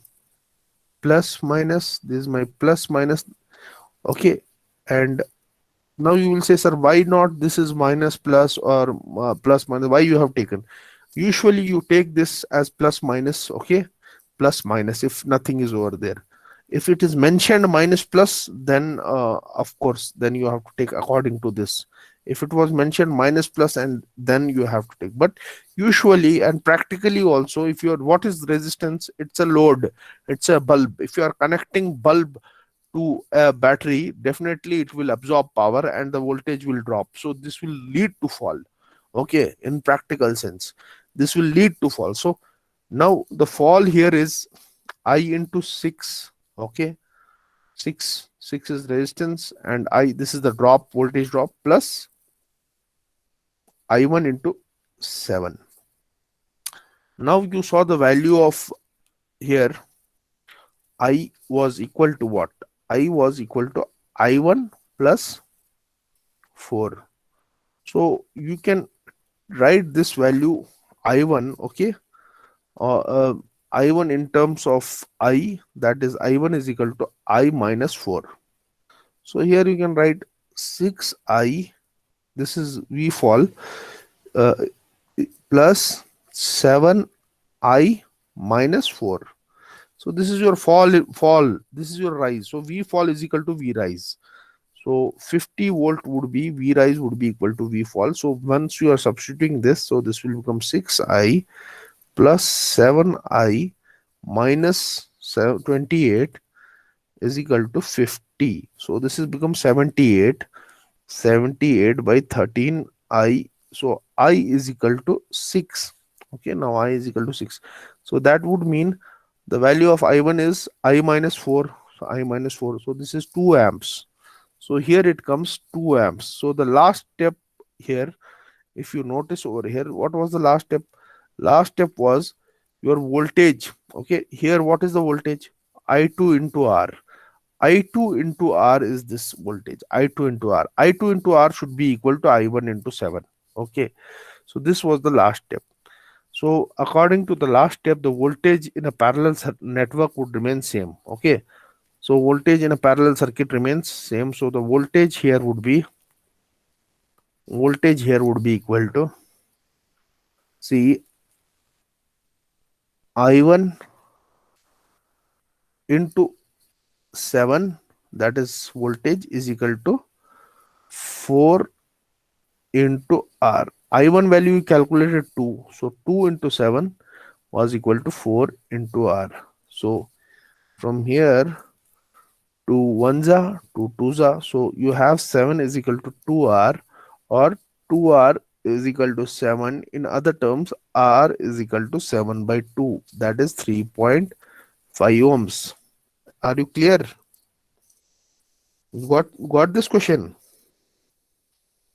plus minus, this is my plus minus. Okay, and now you will say, sir, why not this is minus plus, or plus minus? Why you have taken? Usually you take this as plus minus. Okay, plus minus if nothing is over there. If it is mentioned minus plus, then of course then you have to take according to this. If it was mentioned minus plus, and then you have to take. But usually and practically also, if you are, what is resistance? It's a load, it's a bulb. If you are connecting bulb to a battery, definitely it will absorb power and the voltage will drop. So this will lead to fall. Okay, in practical sense, this will lead to fall. So now the fall here is I into 6. Okay, 6 is resistance, and I, this is the drop, voltage drop, plus I1 into 7. Now you saw the value of here, I was equal to what? I was equal to I1 plus 4. So you can write this value I1, okay, I1 in terms of I, that is I1 is equal to I minus 4. So here you can write 6I, this is V fall, uh, plus 7I minus 4. So this is your fall, this is your rise. So V fall is equal to V rise. So 50 volt would be, V rise would be equal to V fall. So once you are substituting this, so this will become 6I plus 7i minus 28 is equal to 50. So this is become 78. 78 by 13i. So I is equal to 6. Okay, now I is equal to 6. So that would mean the value of I1 is I minus 4. So I minus 4. So this is 2 amps. So here it comes 2 amps. So the last step here, if you notice over here, what was the last step? Last step was your voltage. Okay, here what is the voltage? I2 into R. I2 into R is this voltage. I2 into R. I2 into R should be equal to I1 into 7. Okay, so this was the last step. So according to the last step, the voltage in a parallel network would remain same. Okay, so voltage in a parallel circuit remains same. So the voltage here would be equal to, see, I1 into 7, that is voltage, is equal to 4 into R. I1 value we calculated 2. So 2 into 7 was equal to 4 into R. So from here to 1za to 2za. So you have 7 is equal to 2R, or 2R is equal to 7. In other terms, R is equal to 7 by 2. That is 3.5 ohms. Are you clear? Got this question?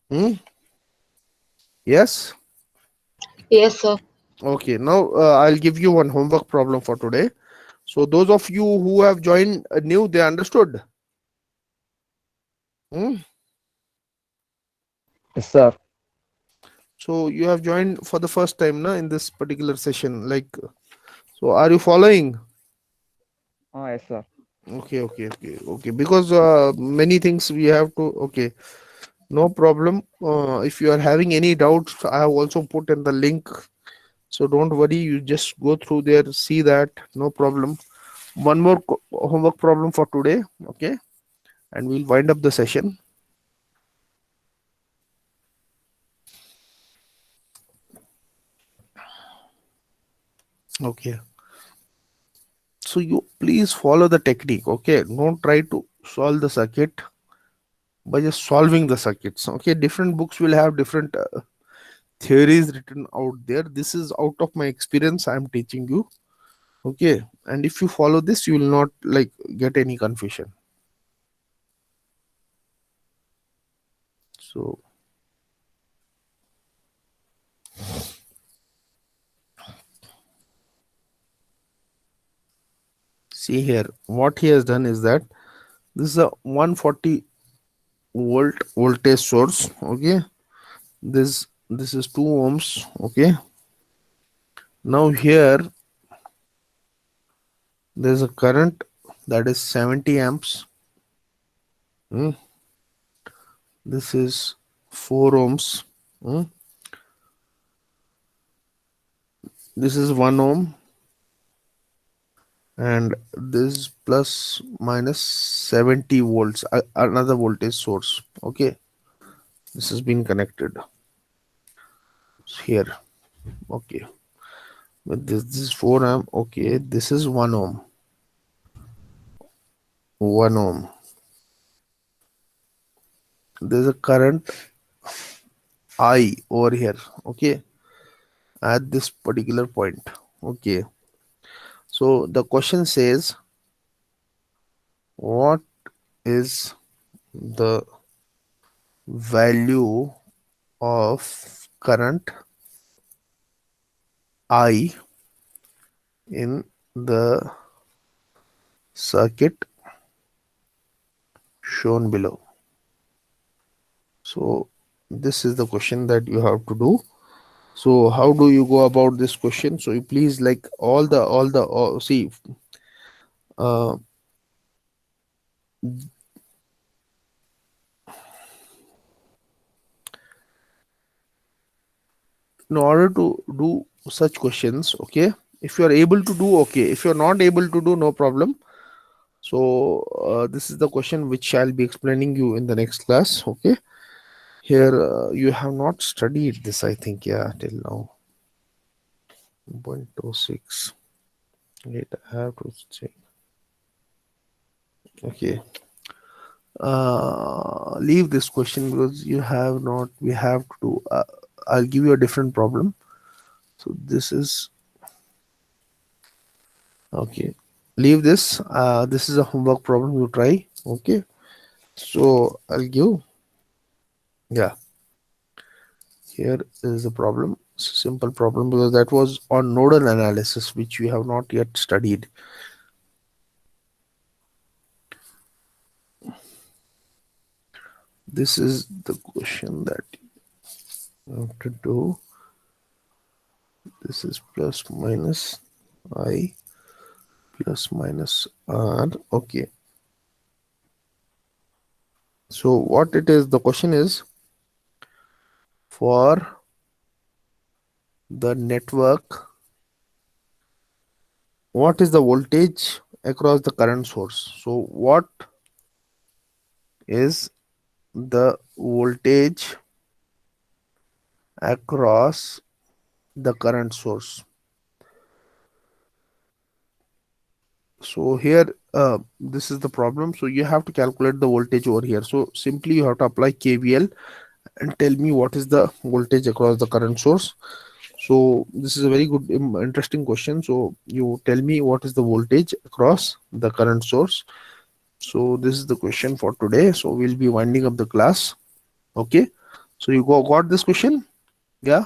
Hmm? Yes? Yes, sir. Okay, now I'll give you one homework problem for today. So those of you who have joined new, they understood. Hmm? Yes, sir. So you have joined for the first time na, in this particular session. Like, so are you following? Yes, sir. Okay. Because many things we have to. Okay, no problem. If you are having any doubts, I have also put in the link. So don't worry. You just go through there, see that. No problem. One more homework problem for today. Okay, and we'll wind up the session. Okay. So you please follow the technique. Okay, don't try to solve the circuit by just solving the circuits. Okay, different books will have different theories written out there. This is out of my experience I am teaching you. Okay, and if you follow this, you will not like get any confusion. So see here, what he has done is that this is a 140 volt voltage source. Okay, this is 2 ohms. Okay, now here there is a current that is 70 amps. Hmm. This is 4 ohms. Hmm. This is 1 ohm, and this plus minus 70 volts, another voltage source. Okay, this has been connected here. Okay, but this is 4 amp. Okay, this is 1 ohm. 1 ohm. There's a current I over here. Okay, at this particular point. Okay, so the question says, what is the value of current I in the circuit shown below? So this is the question that you have to do. So how do you go about this question? So you please, like, see, uh, in order to do such questions, okay, if you are able to do, okay, if you're not able to do, no problem. So this is the question which I'll be explaining you in the next class. Okay, here you have not studied this, I think, yeah, till now. 1.26. Wait, I have to check. Okay. Leave this question because you have not. We have to do. I'll give you a different problem. So this is okay. Leave this. This is a homework problem. You try. Okay. So I'll give. Yeah. Here is the problem. Simple problem because that was on nodal analysis, which we have not yet studied. This is the question that you have to do. This is plus minus I plus minus R. Okay. So what it is, the question is for the network, what is the voltage across the current source? So what is the voltage across the current source? So here this is the problem. So you have to calculate the voltage over here. So simply you have to apply KVL and tell me what is the voltage across the current source. So this is a very good interesting question. So you tell me what is the voltage across the current source. So this is the question for today. So we'll be winding up the class. Okay. So you got this question? Yeah.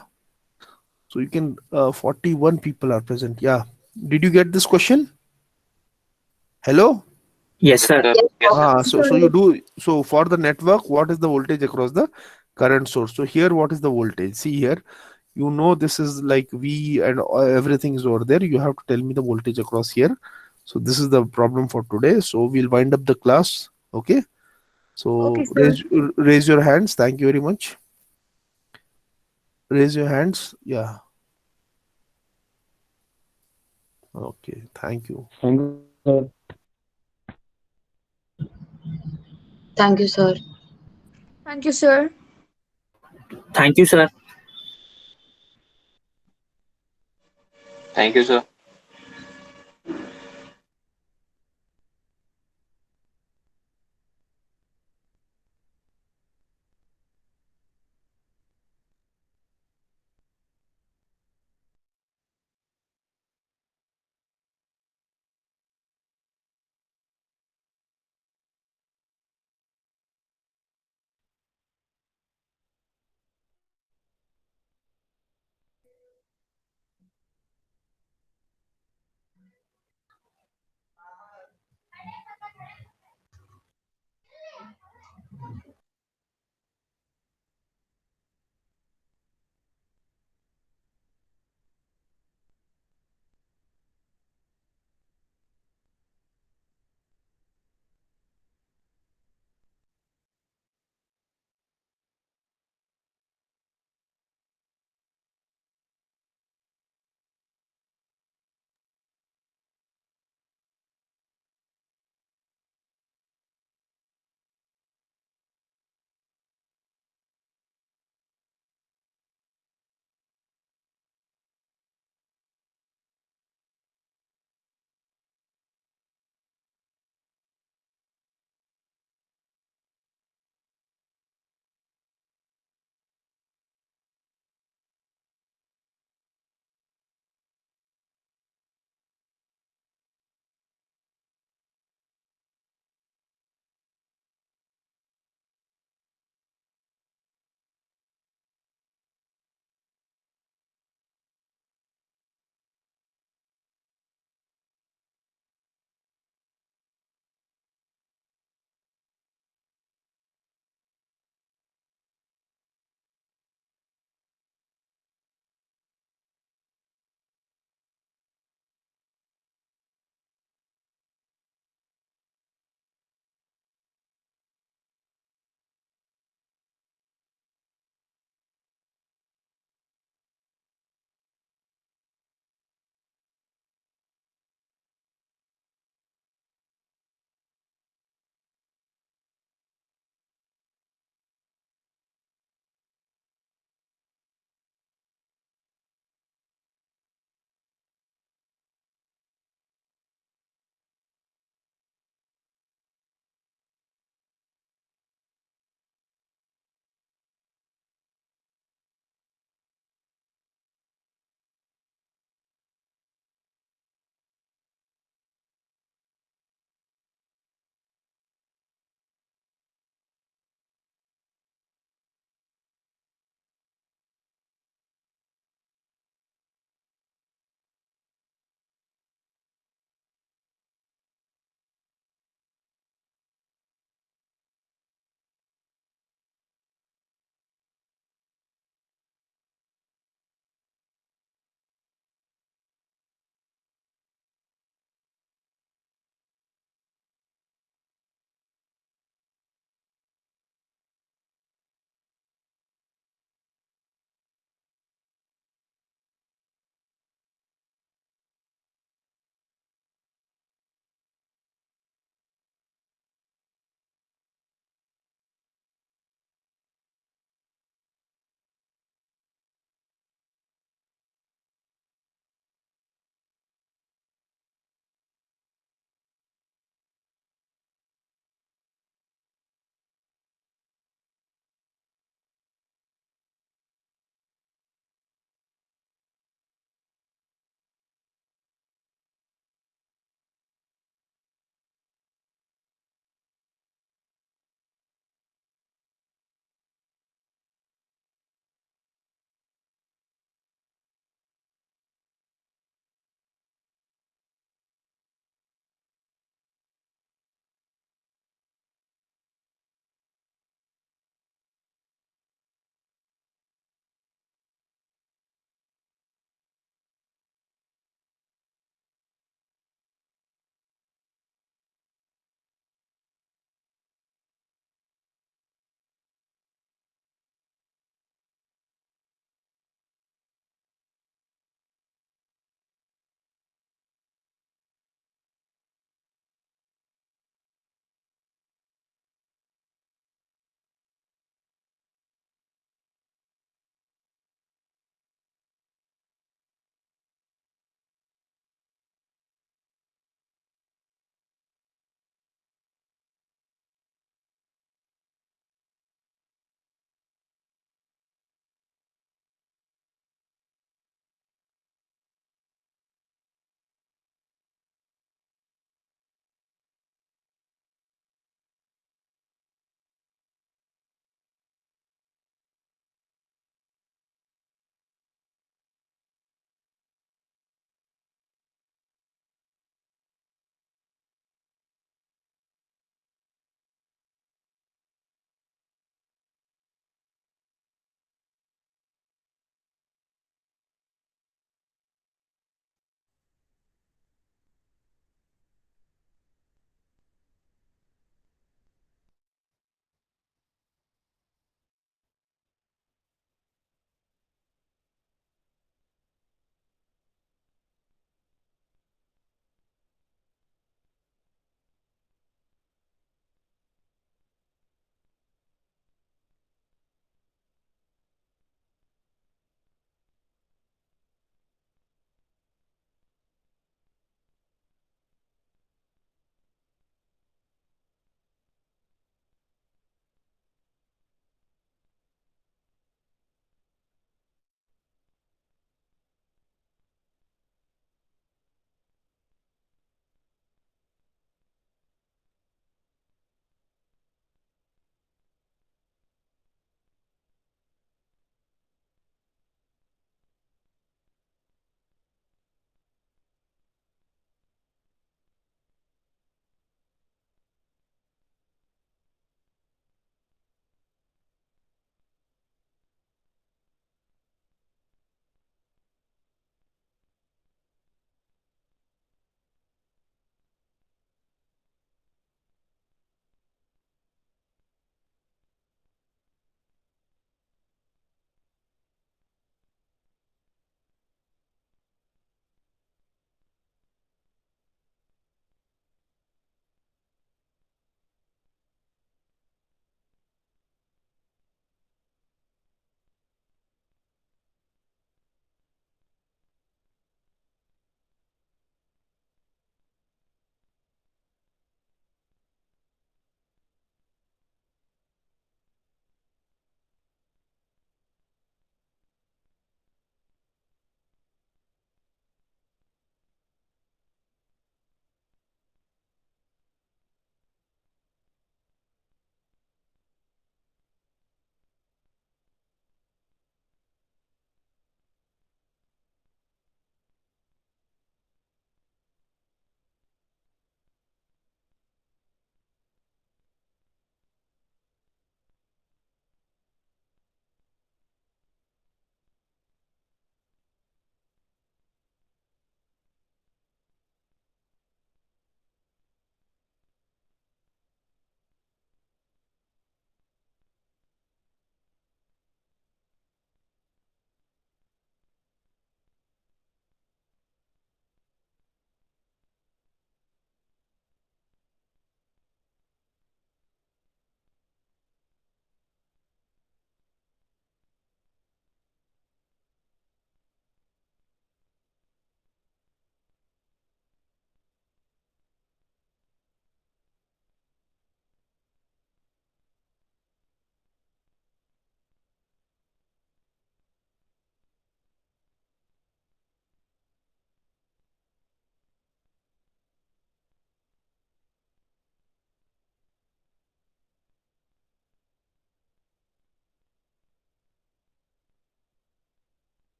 So you can 41 people are present. Yeah. Did you get this question? Hello? Yes, sir. So you do, so for the network, what is the voltage across the current source? So here, what is the voltage? See here, you know this is like V and everything is over there. You have to tell me the voltage across here. So this is the problem for today. So we'll wind up the class. Okay. So Okay, sir. raise your hands. Thank you very much. Raise your hands. Yeah. Okay. Thank you. Thank you, sir. Thank you, sir. Thank you, sir. Thank you, sir. Thank you, sir.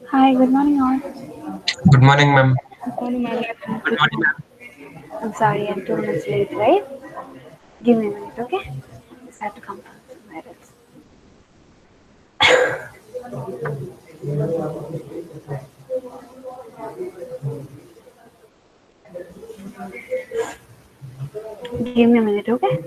Hi, good morning, all. Good morning, ma'am. Good morning, ma'am. I'm sorry, I'm 2 minutes late, right? Give me a minute, okay? Just have to come from somewhere else. Give me a minute, okay?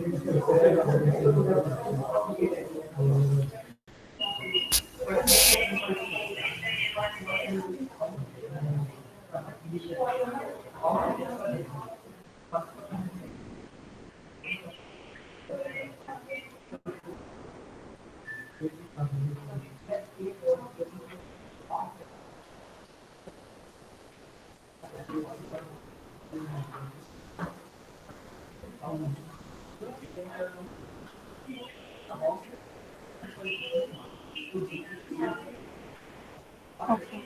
Okay.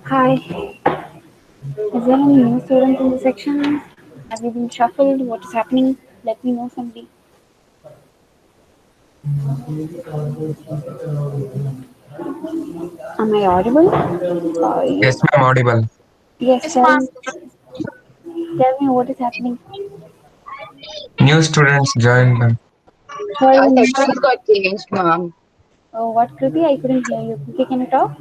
Hi. Is there any new students in the section? Have you been shuffled? What is happening? Let me know somebody. Am I audible? Yes, ma'am, audible. Yes, Yes, ma'am. tell me what is happening. New students joined, ma'am. Our Well, sections got changed, ma'am. what, Kriti? I couldn't hear you. Kriti, can you talk?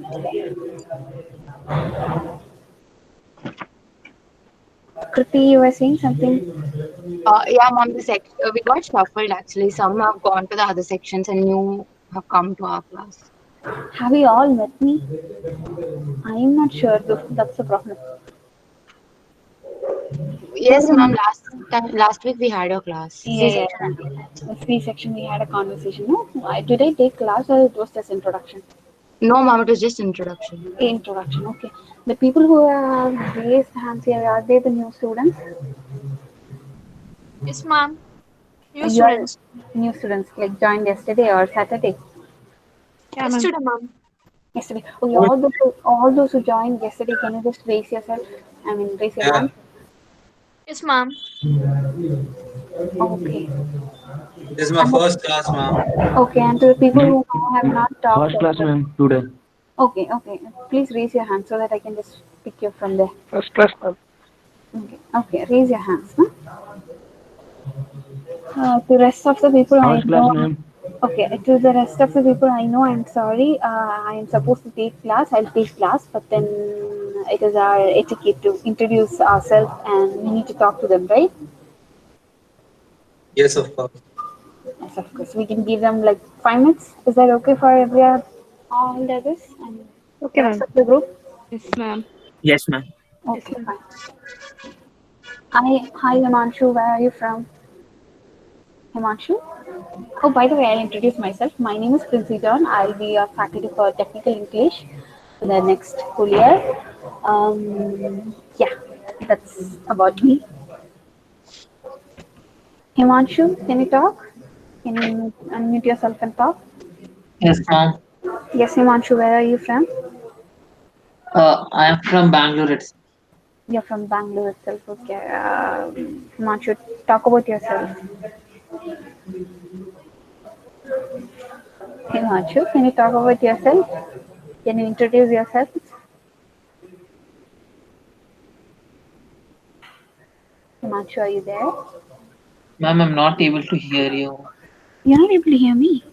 Kriti, you were saying something. Yeah, ma'am, we got shuffled actually. Some have gone to the other sections and new have come to our class. Have you all met me? I am not sure though. That's the problem. Yes, ma'am. Last week we had a class. Yeah, yeah, C-section. yeah. The three section we had a conversation. No, did I take class or it was just introduction? No, ma'am, it was just introduction. Introduction. Okay. The people who have raised hands here, are they the new students? Yes, ma'am. New You are students. new students, like joined yesterday or Saturday? Yeah, ma'am. Yesterday, ma'am. Yesterday. Okay, all those who joined yesterday, can you just raise yourself? I mean, raise your Yeah, hand. Yes, ma'am. Okay. this is my And first class, ma'am. okay, and to the people who have not talked. First class, ma'am, today. Okay, okay. Please raise your hand so that I can just pick you from there. First class, ma'am. Okay, okay. Raise your hands. Huh? To rest of the people I First class, know. ma'am. Okay, to the rest of the people I know, I'm sorry. I am supposed to take class. I'll take class, but then it is our etiquette to introduce ourselves and we need to talk to them, right? Yes, of course. Yes, of course. We can give them like 5 minutes. Is that okay for every all the others and Okay, the rest ma'am. of the group? Yes, ma'am. Yes, ma'am. Yes, Okay, ma'am. fine. Hi, Himanshu. Where are you from? Himanshu? Oh, by the way, I'll introduce myself. My name is Princy John. I'll be a faculty for Technical English for the next school year. Yeah, that's about me. Himanshu, can you talk? Can you unmute yourself and talk? Yes, ma'am. Yes, Himanshu, where are you from? I am from Bangalore. You're from Bangalore itself. Okay. Himanshu, talk about yourself. Himanshu, can you talk about yourself? Can you introduce yourself? Himanshu, are you there? Ma'am, I'm not able to hear you. You're not able to hear me.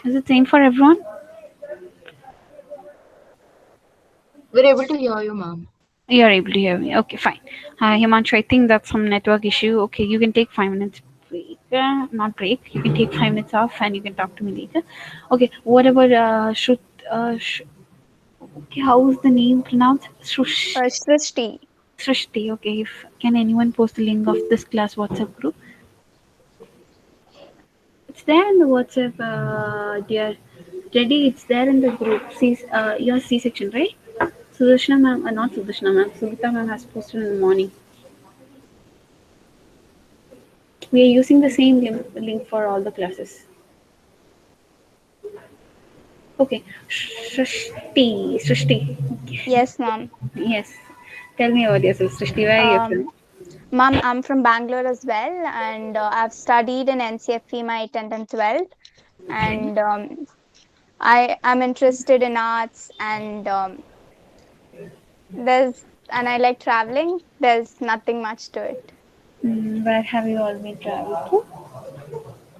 Is it same for everyone? We're able to hear you, ma'am. You're able to hear me. Okay, fine. Himanshu, I think that's some network issue. Okay, you can take 5 minutes break. Not break. You can take 5 minutes off and you can talk to me later. Okay, what about okay, how is the name pronounced? Srishti. Srishti. Okay, if can anyone post the link of this class WhatsApp group? It's there in the WhatsApp, dear. Ready? It's there in the group. Your C section, right? Sudarshana ma'am, not Sudarshana ma'am. Sugita ma'am has posted in the morning. We are using the same link for all the classes. Okay. Srishti. Yes, ma'am. Yes. Tell me about yourself, Srishti. Where are you Um, from? Mom, I'm from Bangalore as well, and I've studied in NCFE my 10th and 12th, and I am interested in arts, and there's and I like traveling. There's nothing much to it. Where have you all been traveled to?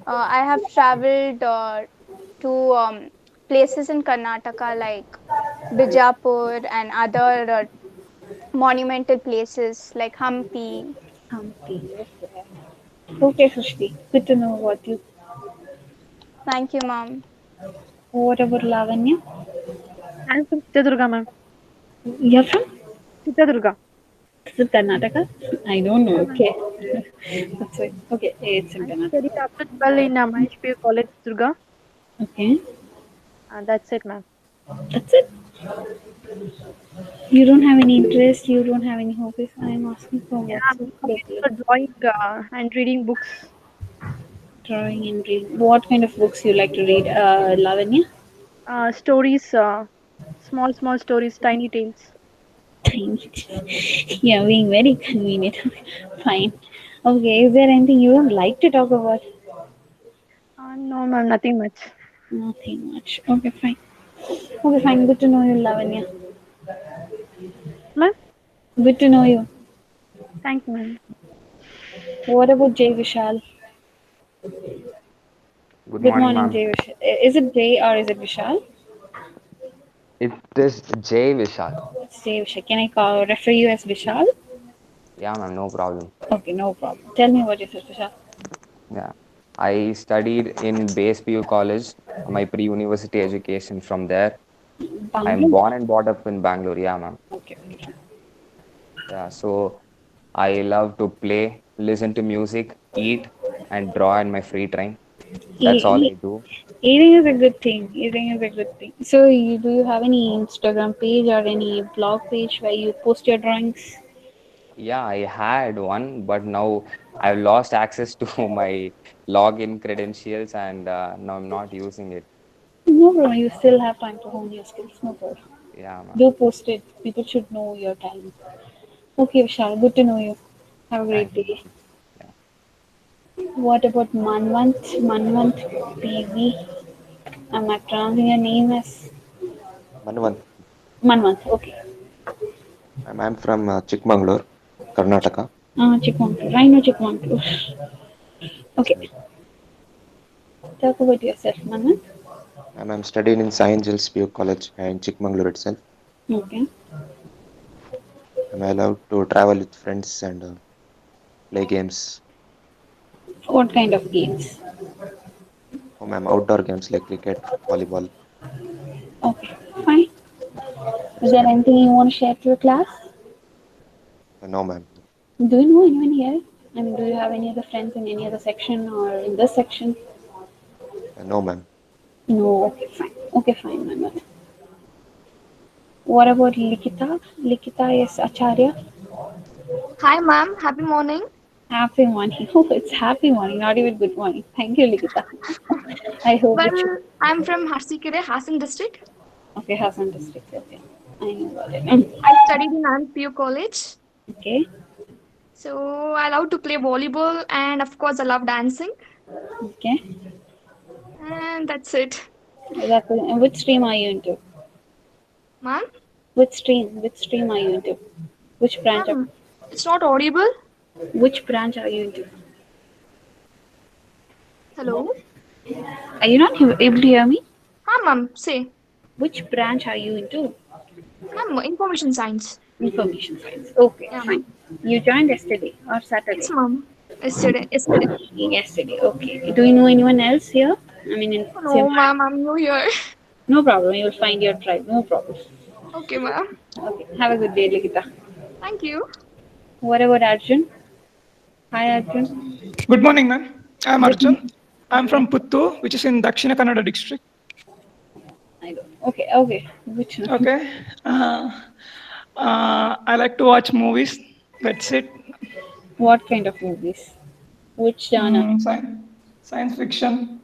I have traveled to places in Karnataka like Bijapur and other monumental places like Hampi. Hampi. Okay. Okay, Srishti. Good to know what you. Thank you, Mom. What about Lavanya? I'm from Chitradurga, ma'am. You're from? Chitradurga. Is it Karnataka? I don't know. Yeah, ma'am. Okay. That's it. Okay, it's in I Karnataka. studied up to 12 in Mahesh P. College, Durga. Okay. That's it, ma'am. That's it. You don't have any interest. You don't have any hobbies. I'm asking for Yeah, what's I'm your looking problem. for drawing and reading books. Drawing and reading. What kind of books you like to read, Lavanya? Stories, small stories, tiny tales. Tiny. Yeah, being very convenient. Fine. Okay, is there anything you would like to talk about? No, ma'am, nothing much. Nothing much. Okay, fine. Okay, fine. Good to know you, Lavanya. Ma'am, Good to know you. thank you, ma'am. What about Jay Vishal? Good Good morning, morning, ma'am. Jay Vishal. Is it Jay or is it Vishal? It is Jay Vishal. It's Jay Vishal. Can I refer you as Vishal? Yeah, ma'am, no problem. Okay, no problem. Tell me what is it, Vishal. Yeah. I studied in Base PU College, my pre-university education from there. I'm Bangalore? born and brought up in Bangalore. Yeah, ma'am. Okay. Yeah, so I love to play, listen to music, eat, and draw in my free time. That's all E- I do. Eating is a good thing. Eating is a good thing. So, do you have any Instagram page or any blog page where you post your drawings? Yeah, I had one, but now I've lost access to my login credentials and now I'm not using it. No problem. You still have time to hone your skills. No problem. Yeah, ma'am. Do post it. People should know your talent. Okay, Vishal. Good to know you. Have a great Thank you. day. Yeah. What about Manvant? Manvant PV. Am I pronouncing your name as Manvan. Manvant? Okay. I'm from Chikmagalur, Karnataka. Chikmagalur. I know Chikmagalur. That's Okay. right. Talk about yourself, Manvant. I'm studying in St. Giles PU College in Chikmagalur itself. Okay. I'm allowed to travel with friends and play games. What kind of games? Oh, ma'am, outdoor games like cricket, volleyball. Okay. Fine. Is Yes, there ma'am. anything you want to share to your class? No, ma'am. Do you know anyone here? I mean, do you have any other friends in any other section or in this section? No, ma'am. No. Okay, fine. Okay, fine, Manvant. What about Likita? Likita is Acharya. Hi, ma'am. Happy morning. Happy morning. Oh, it's happy morning, not even good morning. Thank you, Likita. I hope it should. Well, I'm from Harsikere, Hassan district. Okay, Hassan district. Okay. I know about it. I studied in NPU college. Okay. So I love to play volleyball and of course I love dancing. Okay. And that's it. Which stream are you into? Ma'am? Which stream? Which stream are you into? Which branch of? Ma'am, it's not audible. Which branch are you into? Hello? Are you not able to hear me? Huh, ma'am, say. Which branch are you into? Ma'am, information science. Information science. Okay, Yeah, fine. ma'am. You joined yesterday or Yes, Saturday? ma'am. Yesterday. Yesterday. Okay. Do you know anyone else here? I mean, in No, Semantic. ma'am, I'm new here. No problem. You'll find your tribe. No problem. Okay, ma'am. Okay. Have a good day, Likita. Thank you. What about Arjun? Hi, Arjun. Good morning, ma'am. I'm Good. Arjun. I'm Okay. from Puttur, which is in Dakshina Kannada district. I don't. Okay. Okay. Which one? Okay. I like to watch movies. That's it. What kind of movies? Which genre? Science fiction.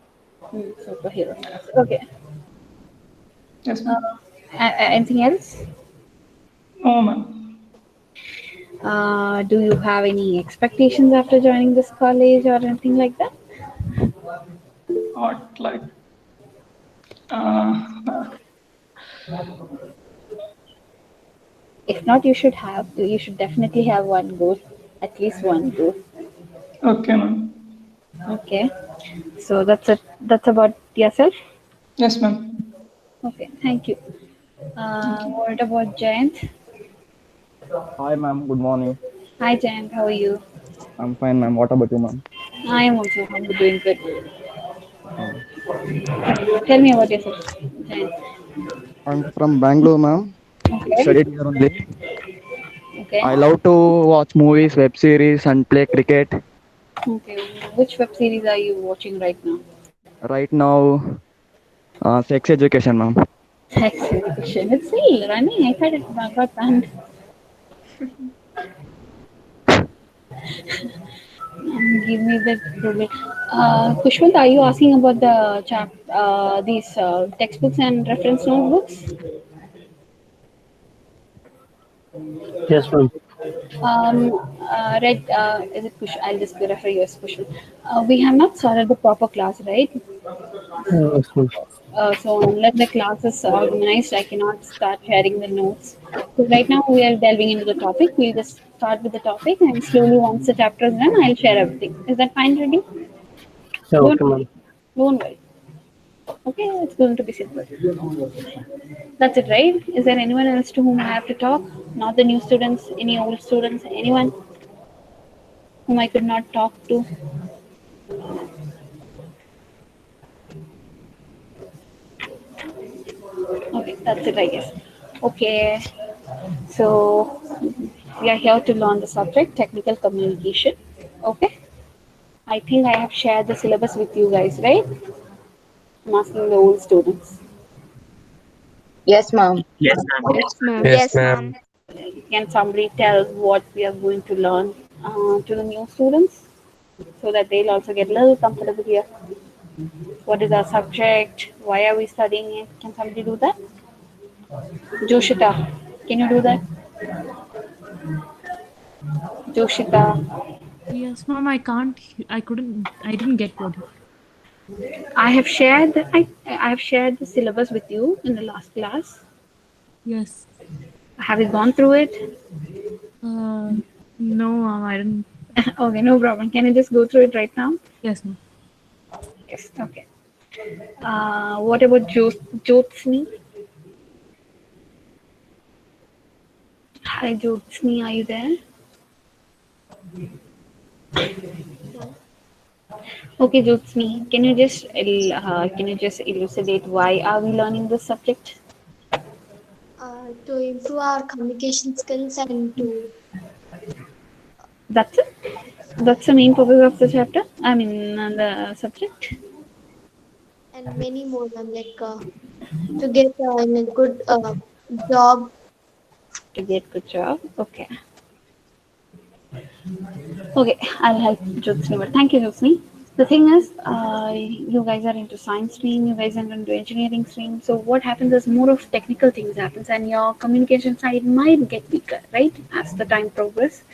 Superhero. Okay. Yes, ma'am. Anything else? No, ma'am. Do you have any expectations after joining this college or anything like that? What like uh, If not, you should have. You should definitely have one goal, at least one goal. okay, ma'am. Okay. So that's it. That's about yourself. Yes, ma'am. Okay. Thank you. What about Jayant? Hi, ma'am. Good morning. Hi, Jayant. How are you? I'm fine, ma'am. What about you, ma'am? I am also doing good. Uh, Tell me about yourself, Jayant. I'm from Bangalore, ma'am. Okay. Studied here only. Okay. I love to watch movies, web series, and play cricket. Okay. Which web series are you watching right now? Right now, sex education, ma'am. Sex education. It's still running. I thought it got banned. Give me the Google. Kushwant, are you asking about the these textbooks and reference notebooks? Yes, ma'am. Red, is it Kush? I'll just refer you as Kushwant. We have not started the proper class, right? Yes, ma'am. So unless the class is organized, I cannot start sharing the notes. So right now we are delving into the topic. We'll just start with the topic and slowly once the chapter is done, I'll share everything. Is that fine, Reddy? Yeah, Don't okay, worry. ma'am. Don't worry. Okay, it's going to be simple. That's it, right? Is there anyone else to whom I have to talk? Not the new students, any old students, anyone whom I could not talk to? Okay, that's it, I guess. Okay, so we are here to learn the subject technical communication. Okay, I think I have shared the syllabus with you guys, right? I'm asking the old students. Yes, ma'am. Yes, ma'am. Yes, ma'am. Yes, Yes, ma'am. ma'am. Can somebody tell what we are going to learn to the new students so that they'll also get a little comfortable here? What is our subject? Why are we studying it? Can somebody do that? Joshita, can you do that? Joshita, Yes, ma'am. I can't. I couldn't. I didn't get what. I have shared I have shared the syllabus with you in the last class. Yes. Have you gone through it? Uh, no, ma'am. I didn't. Okay, no problem. Can you just go through it right now? Yes, ma'am. Yes. Okay. What about Jyotsni? Hi, Jyotsni. Are you there? Okay, Jyotsni. Can you just elucidate why are we learning this subject? To improve our communication skills and to That's it. That's the main purpose of the chapter. I mean, the subject. and many more like to get in a good job. To get good job. Okay. Okay, I'll help Jyotsni. But thank you, Jyotsni. The thing is, you guys are into science stream, you guys are into engineering stream. So what happens is more of technical things happens, and your communication side might get weaker, right, as the time progress.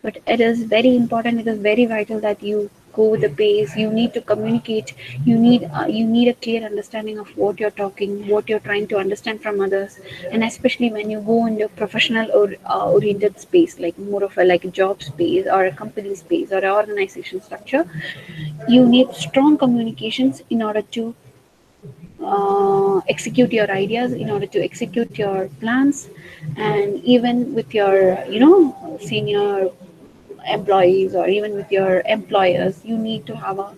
But it is very important. It is very vital that you go with the pace. You need to communicate. You need a clear understanding of what you're talking, what you're trying to understand from others, and especially when you go into professional or oriented space, like more of a like a job space or a company space or an organization structure. You need strong communications in order to execute your ideas, in order to execute your plans, and even with your senior employees or even with your employers, you need to have a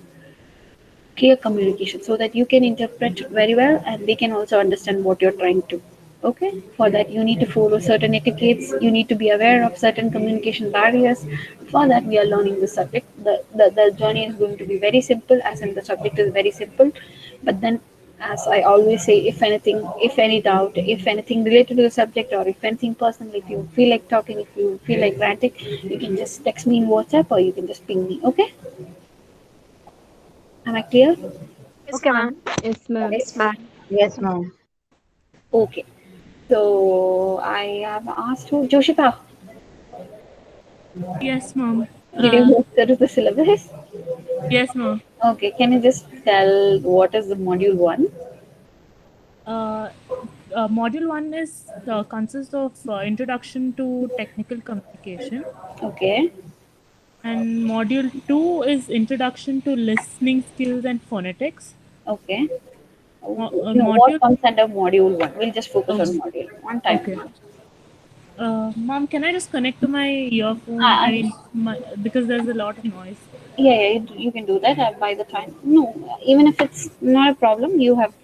clear communication so that you can interpret very well and they can also understand what you're trying to. Okay, for that you need to follow certain etiquettes, you need to be aware of certain communication barriers. For that we are learning this subject. The journey is going to be very simple, as in the subject is very simple, but then, as I always say, if anything, if any doubt, if anything related to the subject, or if anything personal, if you feel like talking, if you feel like ranting, you can just text me in WhatsApp or you can just ping me. Okay, am I clear? Yes, Okay, ma'am. ma'am. Yes, ma'am. Yes, ma'am. Yes, ma'am. Okay. So I have asked who? Joshita. Yes, mom. Did you go through the syllabus? Yes, mom. Okay, can you just tell what is the module one? Uh, Module 1 is consists of introduction to technical communication, Okay. and module 2 is introduction to listening skills and phonetics. Okay. No, what Module comes under module one? We'll just focus oh, on module one time. okay. Mom, can I just connect to my earphone? I, I I'm mean, just, because there's a lot of noise. yeah, you can do that by the time. No, even if it's not a problem, you have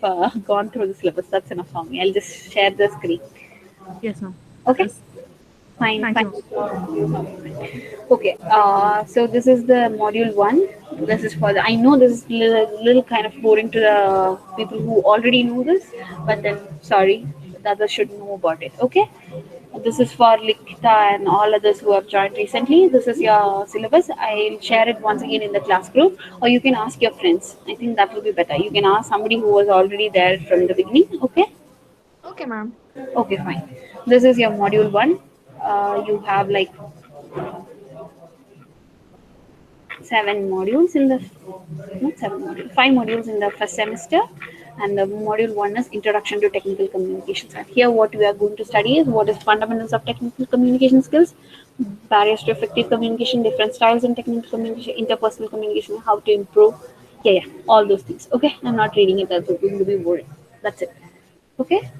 gone through the syllabus. That's enough for me. I'll just share the screen. Yes, ma'am. Okay. Yes. Fine, Thank fine. you. Okay, so this is the module one. This is for the. I know this is little kind of boring to the people who already know this, but then sorry, the others should know about it. Okay, this is for Likita and all others who have joined recently. This is your syllabus. I'll share it once again in the class group, or you can ask your friends. I think that will be better. You can ask somebody who was already there from the beginning. Okay. Okay, ma'am. Okay, fine. This is your module one. You have like 7 modules in the not 7 modules, 5 modules in the first semester, and the module one is introduction to technical communications. And here, what we are going to study is what is fundamentals of technical communication skills, barriers to effective communication, different styles in technical communication, interpersonal communication, how to improve. Yeah, yeah, all those things. Okay, I'm not reading it. That's going to be boring. That's it. Okay,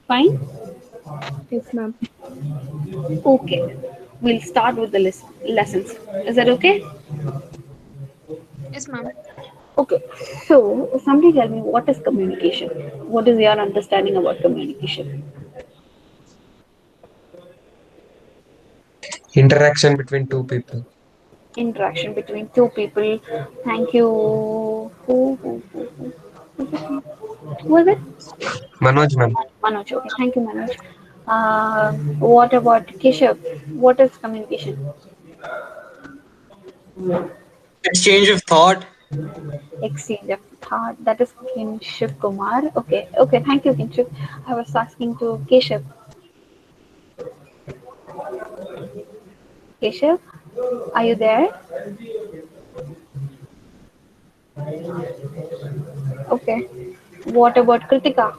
fine. Yes, ma'am. Okay, we'll start with the lessons. Is that okay? Yes, ma'am. Okay, so somebody tell me what is communication? What is your understanding about communication? Interaction between two people. Interaction between two people. Thank you. Who was it? Manoj, ma'am. Manoj. Okay, thank you, Manoj. What about Keshav? What is communication? Exchange of thought. Exchange of thought. That is Kinship Kumar. Okay, okay, thank you, Kinship. I was asking to Keshav. Keshav, are you there? Okay. What about Kritika?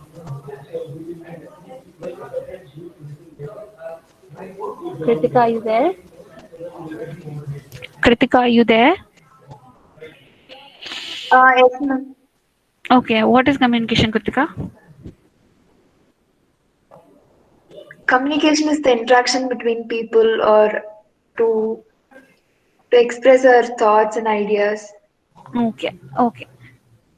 Kritika, are you there? Kritika, are you there? Yes, ma'am. Okay, what is communication, Kritika? Communication is the interaction between people or to to express our thoughts and ideas. Okay, okay,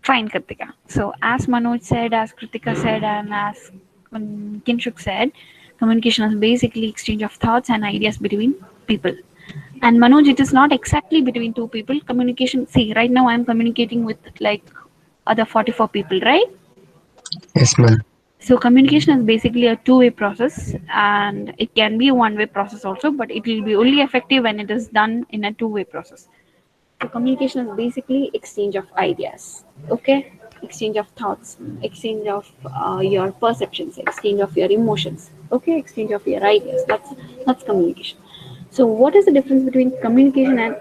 fine, Kritika. So, as Manoj said, as Kritika said, and as Kinshuk said, communication is basically exchange of thoughts and ideas between people. And Manoj, it is not exactly between two people. Communication, see, right now I am communicating with like other 44 people, right? Yes, ma'am. So communication is basically a two-way process, and it can be a one-way process also, but it will be only effective when it is done in a two-way process. So communication is basically exchange of ideas, okay? Exchange of thoughts, exchange of your perceptions, exchange of your emotions, okay? Exchange of your ideas. That's communication. So what is the difference between communication and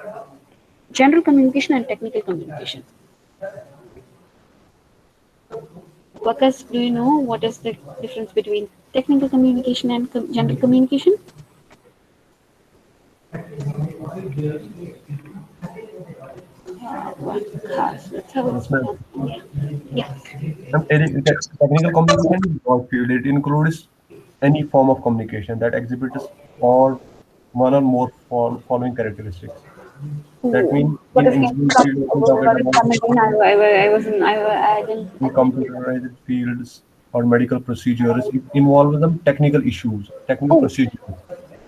general communication and technical communication? Workers, do you know what is the difference between technical communication and general communication? Let's have Yes, ma'am. yeah. Technical communication is broad field. It includes any form of communication that exhibits or one or more following characteristics. That means What in is engineering field, we can talk about I wasn't, I in didn't. computerized fields or medical procedures. It involves some technical issues, technical Oh, procedures.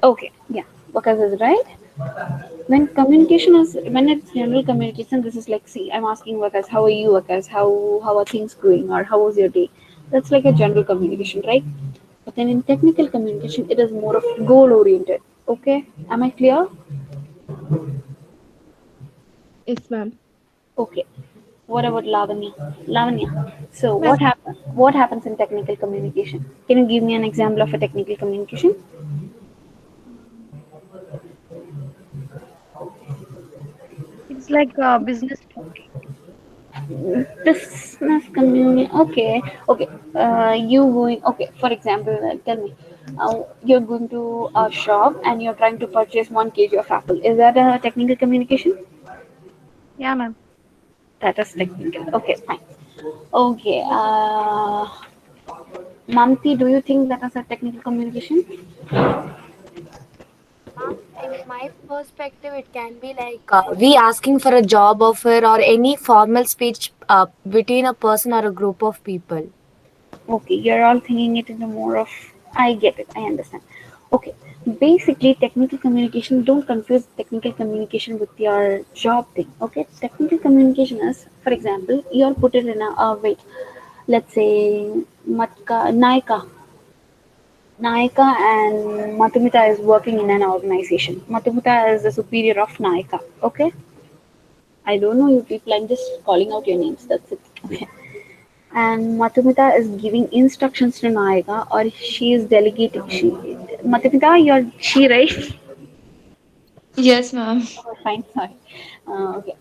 okay, yeah, because is right. When it's general communication, this is like, see, I'm asking workers, how are you workers? How are things going, or how was your day? That's like a general communication, right? But then in technical communication, it is more of goal oriented. Okay, am I clear? Yes, ma'am. Okay. What about Lavanya? Lavanya. So Ma'am, what happens in technical communication? Can you give me an example of a technical communication? It's like business talking. Business community. Okay, okay. You going? Okay. For example, tell me, you're going to a shop and you're trying to purchase 1 kg of apple. Is that a technical communication? Yeah, ma'am. That is technical. Okay, fine. Okay. Mamti, do you think that is a technical communication? In my perspective, it can be like we asking for a job offer or any formal speech between a person or a group of people. Okay, you're all thinking it in a more of. I get it. I understand. Okay, basically, technical communication. Don't confuse technical communication with your job thing. Okay, technical communication is, for example, you're put it in a wait. Let's say Naika and Matumita is working in an organization. Matumita is the superior of Naika. Okay, I don't know you people. I'm just calling out your names. That's it. Okay. And Matumita is giving instructions to Naika, or she is delegating. Matumita, you're she, right? Yes, ma'am. Oh, fine, sorry. Okay.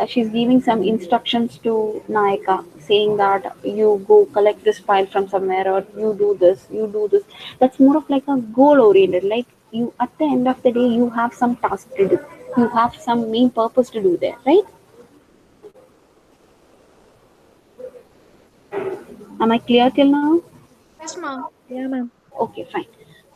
She's giving some instructions to Naika, saying that you go collect this file from somewhere, or you do this, you do this. That's more of like a goal oriented. Like you, at the end of the day, you have some task to do. You have some main purpose to do there, right? Am I clear till now? Yes, ma'am. Yeah, ma'am. Okay, fine.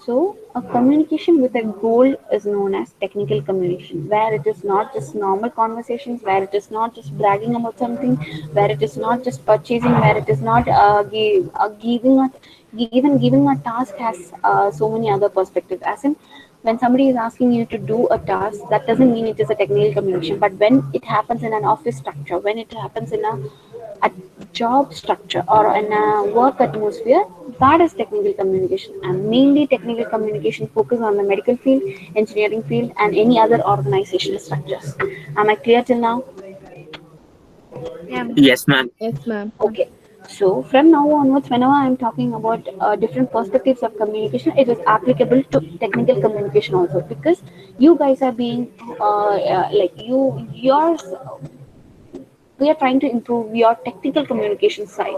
So, a communication with a goal is known as technical communication, where it is not just normal conversations, where it is not just bragging about something, where it is not just purchasing, where it is not giving a task has so many other perspectives. As in, when somebody is asking you to do a task, that doesn't mean it is a technical communication. But when it happens in an office structure, when it happens in a job structure or in a work atmosphere, that is technical communication. And mainly technical communication focus on the medical field, engineering field, and any other organizational structures. Am I clear till now? Yeah, ma'am. Yes, ma'am. Yes, ma'am. Okay. So from now onwards, whenever I'm talking about different perspectives of communication, it is applicable to technical communication also, because you guys are being like yours, we are trying to improve your technical communication side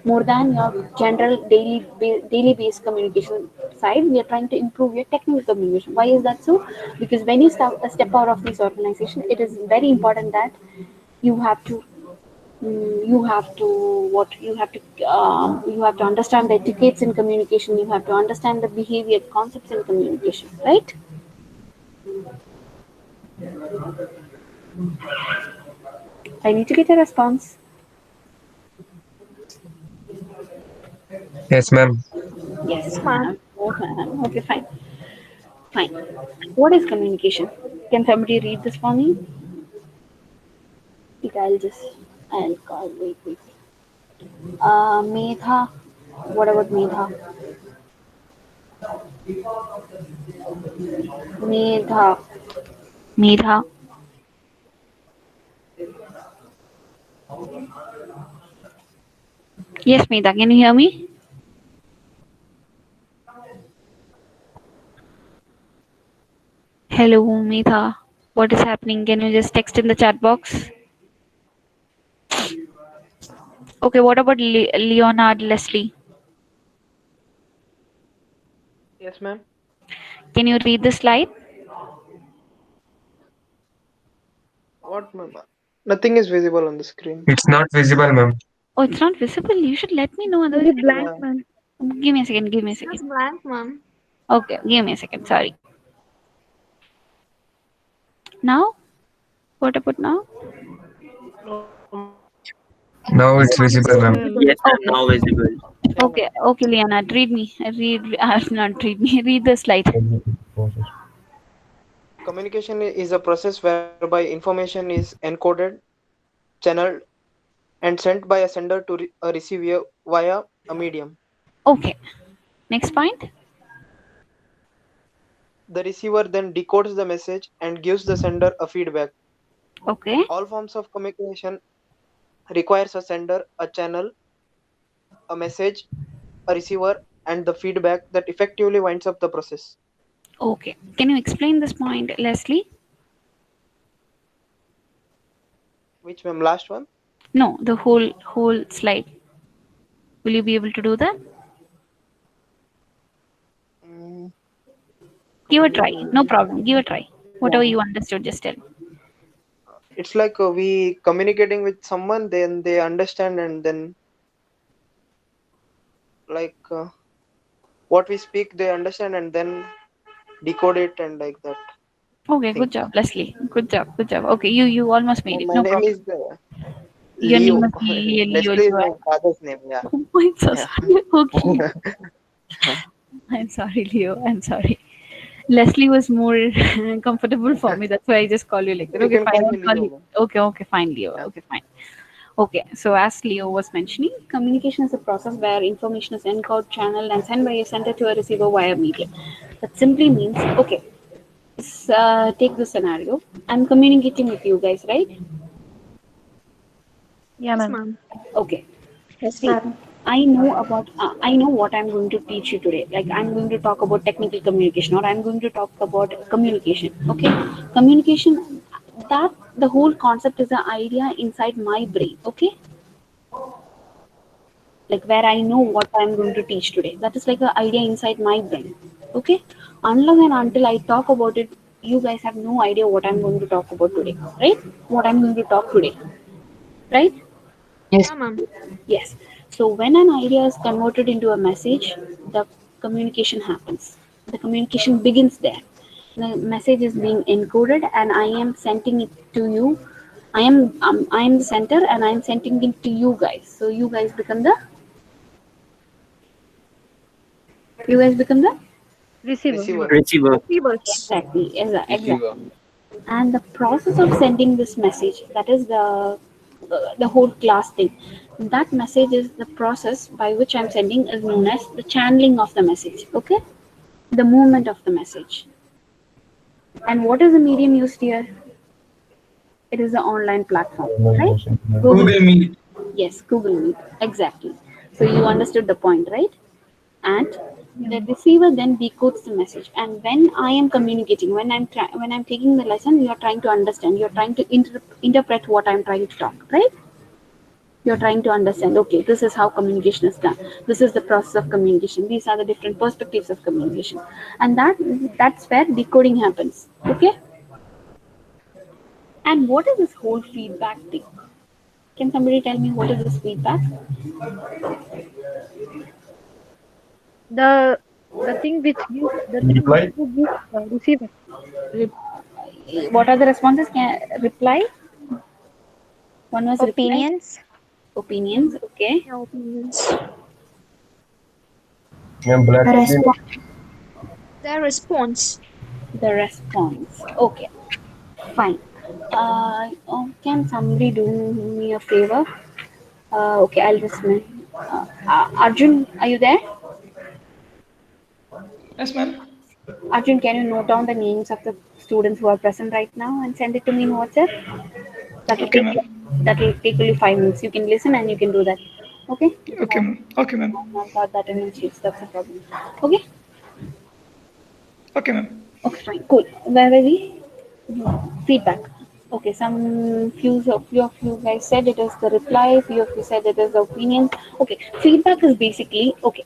more than your general daily based communication side. We are trying to improve your technical communication. Why is that so? Because when you step out of this organization, it is very important that you have to you have to you have to understand the etiquettes in communication. You have to understand the behavior concepts in communication, right? I need to get a response. Yes, ma'am. Yes, Yes, ma'am. ma'am. Oh, ma'am. Okay, fine. Fine. What is communication? Can somebody read this for me? I'll call. Wait. Medha. What about Medha? Medha. Medha. Yes, Medha. Can you hear me? Hello, Medha. What is happening? Can you just text in the chat box? Okay. What about Leonard Leslie? Yes, ma'am. Can you read the slide? What, ma'am? Nothing is visible on the screen. It's not visible, ma'am. Oh, it's not visible. You should let me know. Otherwise, Maybe blank, Yeah. ma'am. give me a second. Give me a It was second. blank, ma'am. Okay. Give me a second. Sorry. Now? What about now? No, ma'am. Now Yes, it's ma'am. It's visible, ma'am. visible. Yes, ma'am. Okay. Now visible. Yeah, ma'am. Okay, Leonard, read me. Not read me. Read the slide. Communication is a process whereby information is encoded, channeled, and sent by a sender to a receiver via a medium. Okay. Next point. The receiver then decodes the message and gives the sender a feedback. Okay. All forms of communication requires a sender, a channel, a message, a receiver, and the feedback that effectively winds up the process. Okay. Can you explain this point, Leslie? Which ma'am? Last one? No, the whole slide. Will you be able to do that? Mm, Give a try. No communication. problem. Give a try. Whatever you understood, just tell. It's like we communicating with someone, then they understand, and then like what we speak, they understand, and then decode it and like that. Okay, Think. good job, Leslie. Good job, good job. Okay, you almost made it. My No name problem. is Your name Leo. is Leo. Leslie is Leo. my father's name. Yeah. Oh, I'm so Yeah. sorry. Okay. I'm sorry, Leo. I'm sorry. Leslie was more comfortable for me. That's why I just call you like that. You Okay, can fine. call I'll me call Leo, you. man. Okay, okay, fine, Leo. Yeah. Okay, fine. Okay, so as Leo was mentioning, communication is a process where information is encoded, channeled, and sent by a sender to a receiver via media. That simply means, okay, take this scenario. I'm communicating with you guys, right? Yeah, Yes, ma'am. ma'am. Okay. Yes, See, ma'am. I know what I'm going to teach you today. Like I'm going to talk about technical communication, or I'm going to talk about communication. Okay, communication. That the whole concept is an idea inside my brain. Okay, like where I know what I'm going to teach today. That is like an idea inside my brain. Okay, unless and until I talk about it, you guys have no idea what I'm going to talk about today, right? What I'm going to talk today, right? Yeah, ma'am. Yes. So when an idea is converted into a message, the communication happens. The communication begins there. The message is being encoded, and I am sending it to you. I am the center, and I am sending it to you guys. So you guys become the Receiver. Receiver. Receiver. Receivers. exactly. And the process of sending this message, that is the whole class thing. That message is the process by which I'm sending is known as the channeling of the message. Okay, the movement of the message. And what is the medium used here? It is the online platform, right? Google. Google Meet. Yes, Google Meet. Exactly. So you understood the point, right? And Yeah, the ma'am. receiver then decodes the message. And when I am communicating, when I'm taking the lesson, you are trying to understand. You are trying to interpret what I'm trying to talk, right? You're trying to understand. Okay, this is how communication is done. This is the process of communication. These are the different perspectives of communication, and that's where decoding happens. Okay. And what is this whole feedback thing? Can somebody tell me what is this feedback? The the thing which Reply. you give receiver. What are the responses? Can reply? One was reply. Opinions. Opinions. Okay. Yeah, opinions. Yeah, black The screen. response. The response. The response. Okay. Fine. Can somebody do me a favor? Okay, I'll just. Arjun, are you there? Yes, ma'am. Arjun, can you note down the names of the students who are present right now and send it to me in WhatsApp? That will Okay, take ma'am. only 5 minutes. You can listen and you can do that. Okay? Okay, Uh, ma'am. Okay, ma'am. I'm not got that in sheets. That's the problem. Okay? Okay, ma'am. Okay, fine. Cool. Where were we? Feedback. Okay, few of you guys said it is the reply. Few of you said it is the opinion. Okay, feedback is basically okay.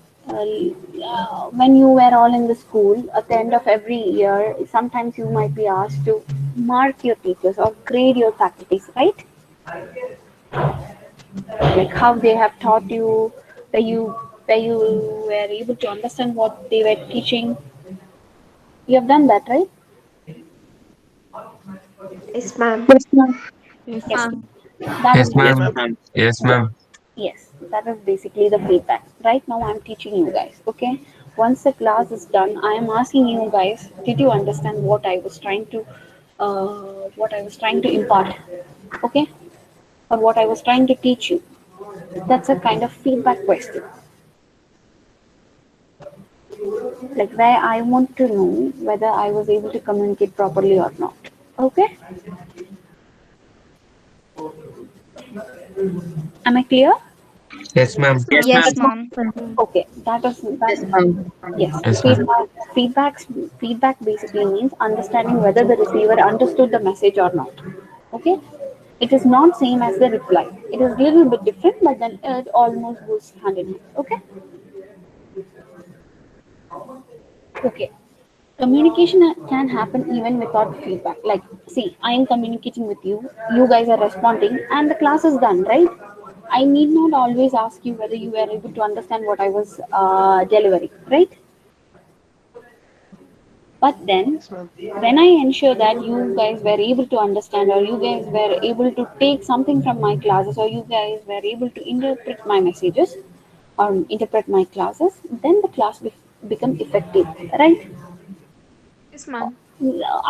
When you were all in the school, at the end of every year, sometimes you might be asked to mark your teachers or grade your faculties, right? Like how they have taught you, where you were able to understand what they were teaching. You have done that, right? Yes, ma'am. Yes, ma'am. Yes, Yes. ma'am. That Yes, is Yes, ma'am. ma'am. basically Yes, ma'am. yes. That is basically the feedback. Right now, I'm teaching you guys. Okay. Once the class is done, I am asking you guys, did you understand what I was trying to impart? Okay, or what I was trying to teach you? That's a kind of feedback question, like where I want to know whether I was able to communicate properly or not. Okay, am I clear? Yes, ma'am. Yes, ma'am. Yes, ma'am. Okay, that is that. Yes, Yes, ma'am. feedback basically means understanding whether the receiver understood the message or not. Okay, It is not same as the reply. It is little bit different, but then it almost goes hand in hand. Okay. Okay. Communication can happen even without feedback. Like, see, I am communicating with you, you guys are responding, and the class is done, right? I need not always ask you whether you were able to understand what I was delivering, right? But then, Yes, ma'am. when I ensure that you guys were able to understand, or you guys were able to take something from my classes, or you guys were able to interpret my messages or interpret my classes, then the class become effective, right? Yes, ma'am.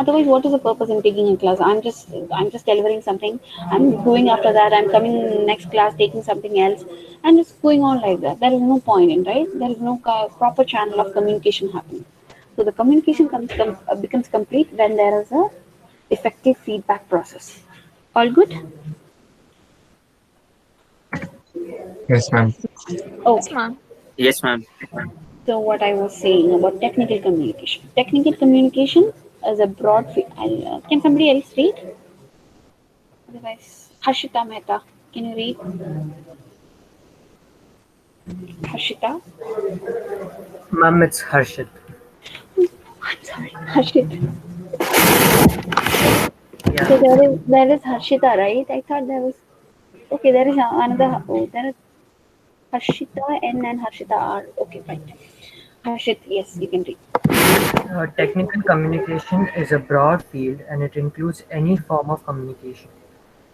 Otherwise, what is the purpose in taking a class? I'm just delivering something. I'm going after that. I'm coming next class, taking something else, and it's going on like that. There is no point in, right? There is no proper channel of communication happening. So the communication becomes complete when there is a effective feedback process. All good? Yes, ma'am. Yes, Okay. ma'am. Yes, ma'am. So what I was saying about technical communication. Technical communication is a broad. Can somebody else read? Otherwise, Harshita Mehta, can you read? Harshita? Ma'am, it's Harshit. I'm sorry, Harshit. Yeah. So there is Harshita, right? I thought there was okay. There is another. Oh, there is Harshita N and Harshita R. Okay, fine. Harshit, yes, you can read. Technical communication is a broad field and it includes any form of communication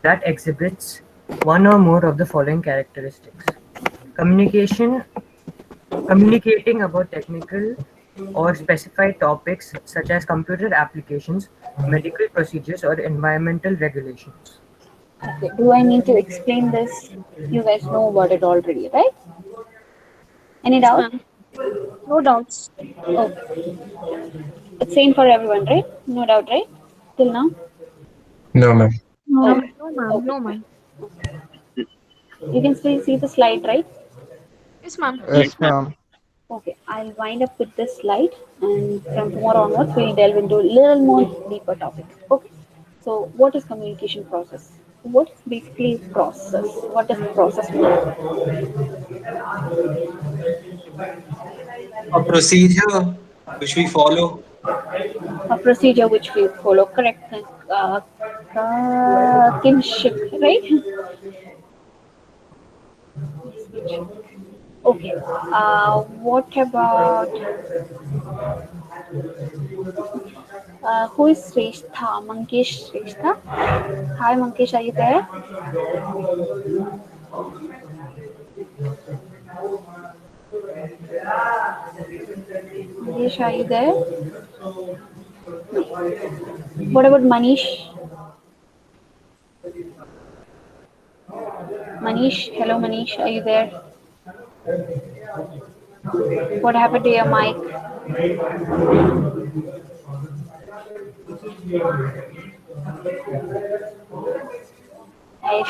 that exhibits one or more of the following characteristics. Communication, communicating about technical or specified topics such as computer applications, medical procedures, or environmental regulations. Okay. Do I need to explain this? You guys know about it already, right? Any Yes, doubt? ma'am. No doubts. Okay. It's same for everyone, right? No doubt, right? Till now? No, ma'am. No, Okay. no, ma'am. Okay, No, fine. ma'am. You can still see the slide, right? Yes, ma'am. Yes, ma'am. Okay, I'll wind up with this slide, and from tomorrow onwards, we'll delve into a little more deeper topic. Okay, so what is communication process? What is basically process? What does process mean? A procedure which we follow. A procedure which we follow, correct? Kinship, right? Okay. What about who is Shrestha? Mankesh Shrestha. Hi, Mankesh, are you there? Mankesh, are you there? What about Manish? Manish, hello Manish, are you there? What happened to your mic? I,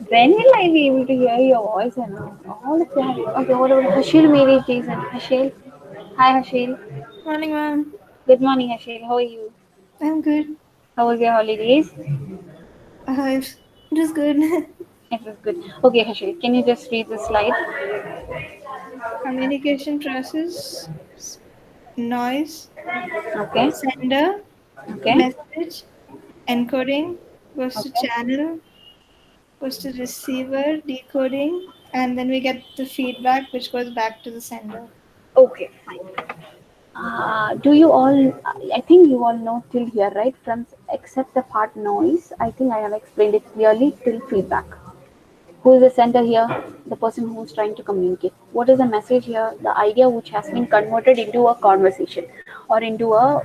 when will I be able to hear your voice and all of that? Okay, what about Hashil Mary Jason? Hashil? Hi Hashil. Morning, ma'am. Good morning Hashil. How are you? I'm good. How was your holidays? It is good. It was good. Okay Hashil, can you just read the slide? Communication process, noise, Okay. sender, Okay. message, encoding, goes to Okay. channel, goes to receiver, decoding, and then we get the feedback which goes back to the sender. Okay, fine. Do you all? I think you all know till here, right? From except the part noise, I think I have explained it clearly till feedback. Who is the sender here? The person who is trying to communicate. What is the message here? The idea which has been converted into a conversation or into a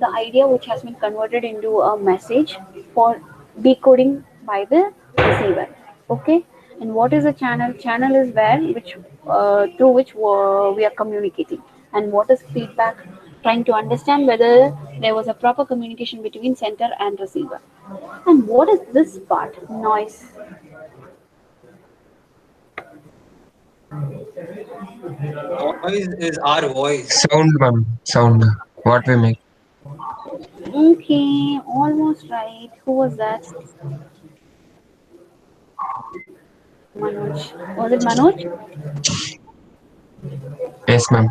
the idea which has been converted into a message for decoding by the receiver. Okay, and what is a channel? Channel is where which through which we are communicating. And what is feedback? Trying to understand whether there was a proper communication between sender and receiver. And what is this part? Noise. Noise is our voice. Sound, ma'am. Sound. What we make. Okay, almost right. Who was that? Manoj. Was it Manoj? Yes, ma'am.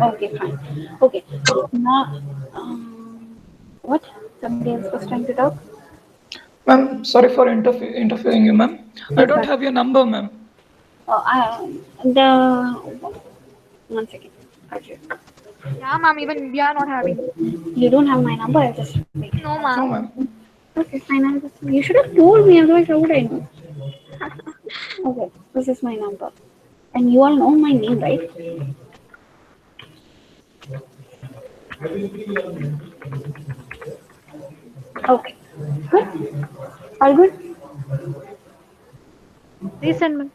Okay, fine. Okay. Now, what? Somebody else was trying to talk? Ma'am, sorry for interfering you, ma'am. I It's don't fine. have your number, ma'am. The one second. I'll check. Yeah, ma'am. Even we are not having. You don't have my number. I'll just wait. No, No, ma'am. ma'am. Okay, fine. I'll just. You should have told me. Otherwise, how would I know? Okay, this is my number, and you all know my name, right? Okay. Good. All good. Resend, ma'am.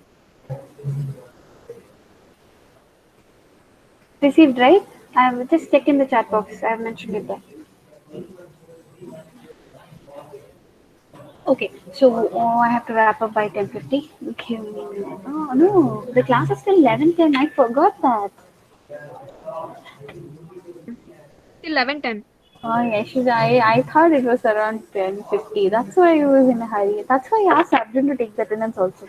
Received, right? I have just checked in the chat box. I have mentioned it there. Okay, so I have to wrap up by 10:50. Okay. Oh no, the class is still 11:10. I forgot that. Till 11:10. Oh yeah, I thought it was around 10:50. That's why I was in a hurry. That's why I asked Arjun to take the attendance also.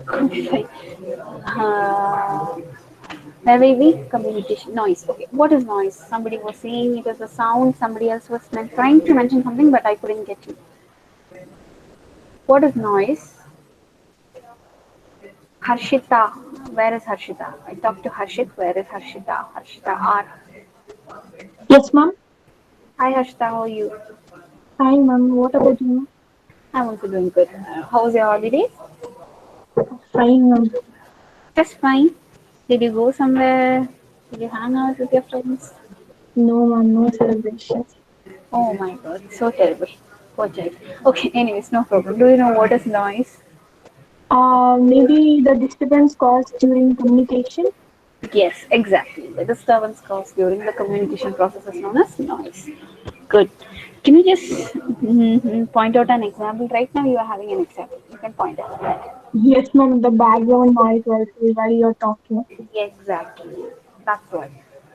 Okay. Uh, where were we? Communication. Noise. Okay. What is noise? Somebody was saying it is a sound. Somebody else was trying to mention something, but I couldn't get you. What is noise? Harshita. Where is Harshita? I talked to Harshit. Where is Harshita? Harshita R. Yes, ma'am. Hi Harshita, how are you? Hi, ma'am. What about you? I'm also doing good. How was your holidays? Fine, ma'am. Just fine. Did you go somewhere? Did you hang out with your friends? No, ma'am. No celebrations. Oh my god, so terrible. Poor child. Okay, anyways, no problem. Do you know what is noise? Maybe the disturbance caused during communication. Yes, exactly. The disturbance caused during the communication process is known as noise. Good. Can you just point out an example? Right now, you are having an example. You can point it. Yes, ma'am. The background noise while you're talking. Exactly. That's right.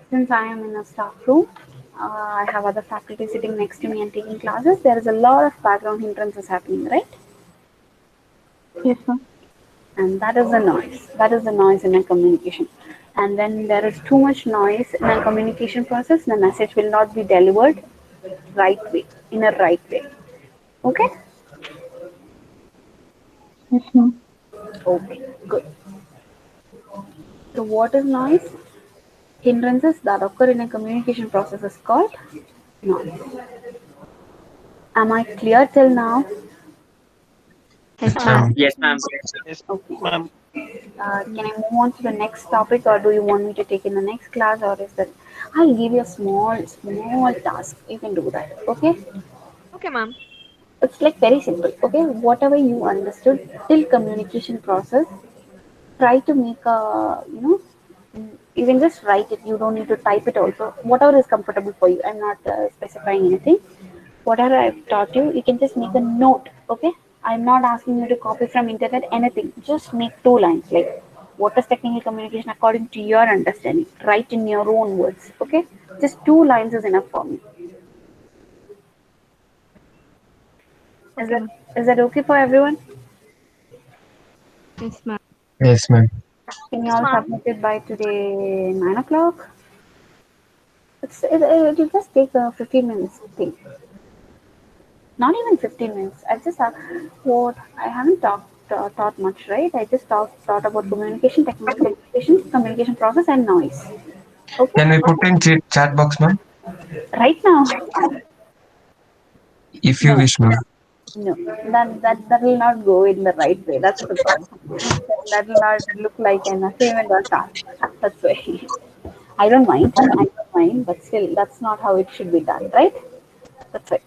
Since I am in a staff room, I have other faculty sitting next to me and taking classes. There is a lot of background hindrances happening, right? Yes, ma'am. And that is the noise. That is the noise in a communication. And when there is too much noise in a communication process, the message will not be delivered right way, in a right way. Okay? Yes, ma'am. Okay, good. So what is noise? Hindrances that occur in a communication process is called noise. Am I clear till now? Yes, Yes, ma'am. ma'am. Yes, ma'am. Okay. Ma'am. Can I move on to the next topic, or do you want me to take in the next class, or is that I'll give you a small task. You can do that. Okay? Okay, ma'am. It's like very simple. Okay, whatever you understood till communication process, try to make a you can just write it. You don't need to type it also. Whatever is comfortable for you. I'm not specifying anything. Whatever I've taught you, you can just make a note. Okay, I'm not asking you to copy from internet anything. Just make two lines like what is technical communication according to your understanding. Write in your own words. Okay, just two lines is enough for me. Is Okay, that ma'am. is that okay for everyone? Yes, ma'am. Yes, ma'am. Can you Yes, all ma'am. submit it by today 9 o'clock? It'll just take 15 minutes thing. Not even 15 minutes. I just what I haven't taught much, right? I just taught about communication, technical communication process, and noise. Okay, Can we put in chat box, ma'am? right now, If you no, wish, ma'am. no, that will not go in the right way. That's the problem. That will not look like an assignment or task. That's why I don't mind. I don't mind, but still, that's not how it should be done, right? That's why.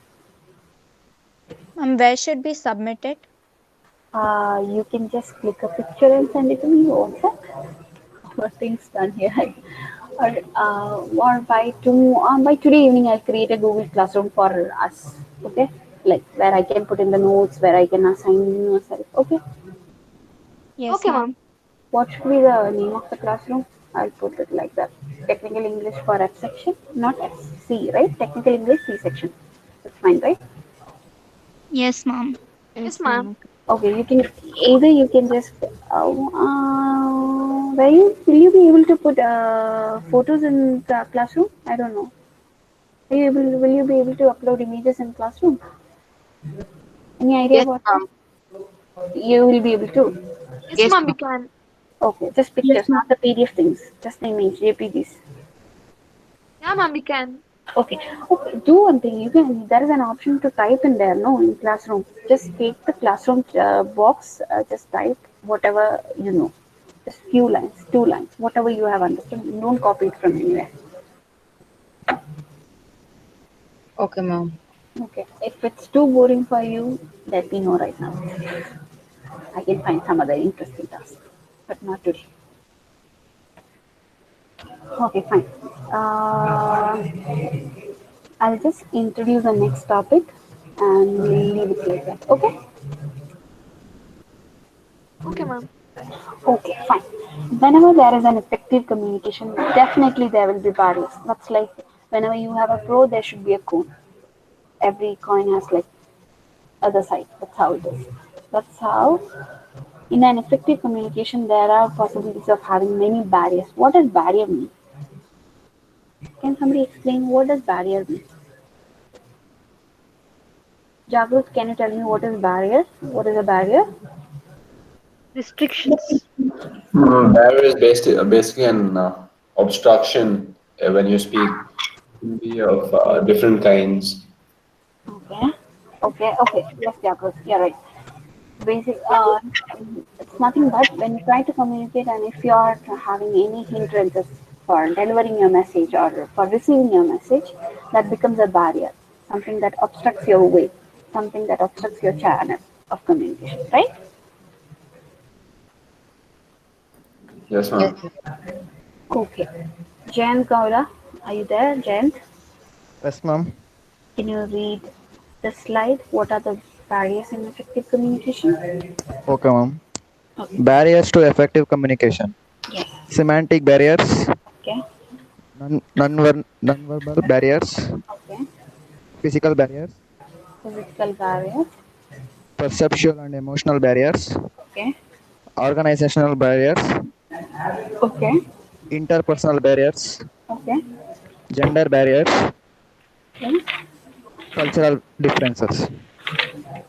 Where should we submit it? You can just click a picture and send it to me WhatsApp. Things done here. Or by today evening, I'll create a Google Classroom for us. Okay, like where I can put in the notes, where I can assign myself. Okay, Yes, Okay, ma'am. ma'am. what should be the name of the classroom? I'll put it like that. Technical English for F section, not F C, right? Technical English C section. That's fine, right? Yes, ma'am. Yes, Yes, ma'am. ma'am. Okay, you can either you can just where will you be able to put photos in the classroom? I don't know. Will you be able to upload images in classroom? Any idea Yes, about that? ma'am. You will be able to. Yes, Yes, ma'am, we ma'am. can. Okay, just Yes, pictures, ma'am. not the PDF things, just the image, JPGs. Yeah, ma'am, we can. Okay. Okay. Do one thing. You can. There is an option to type in there. No, in classroom. Just take the classroom box. Just type whatever you know. Just few lines, 2 lines, whatever you have understood. Don't copy it from anywhere. Okay, ma'am. Okay. If it's too boring for you, let me know right now. I can find some other interesting task, but not today. Okay, fine. Uh, I'll just introduce the next topic and we'll leave it like that. Okay? Okay, ma'am. Okay, fine. Whenever there is an effective communication, definitely there will be barriers. That's like whenever you have a pro, there should be a con. Every coin has like other side. That's how it is. That's how in an effective communication there are possibilities of having many barriers. What does barrier mean? Can somebody explain what does barrier mean? Jagrut, can you tell me what is barrier? What is a barrier? Restrictions. Barrier is basically an obstruction when you speak. It can be of different kinds. Okay. Okay. Okay. Yes, Jagrut, you're right. Basic it's nothing but when you try to communicate and if you are having any hindrances for delivering your message or for receiving your message, that becomes a barrier, something that obstructs your way, something that obstructs your channel of communication, right? Yes, Yes, ma'am. ma'am. Okay. Jan Kaula, are you there? Jan, Yes, ma'am. can you read the slide? What are the barriers in effective communication? Okay, ma'am. Okay. Barriers to effective communication. Yes. Semantic barriers, Okay. non-verbal barriers, Okay. physical barriers, Physical barriers. perceptual and emotional barriers, Okay. organizational barriers, Okay. interpersonal barriers, Okay. gender barriers, Okay. cultural differences.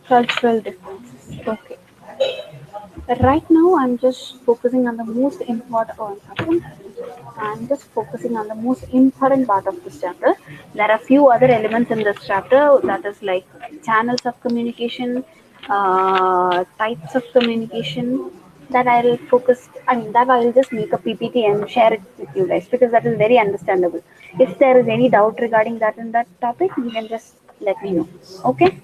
Cultural differences. Okay. Right now, I'm just focusing on the most important. Oh, I'm just focusing on the most important part of this chapter. There are few other elements in this chapter that is like channels of communication, types of communication. That I'll focus. I mean, that I'll just make a PPT and share it with you guys because that is very understandable. If there is any doubt regarding that in that topic, you can just let me know. Okay.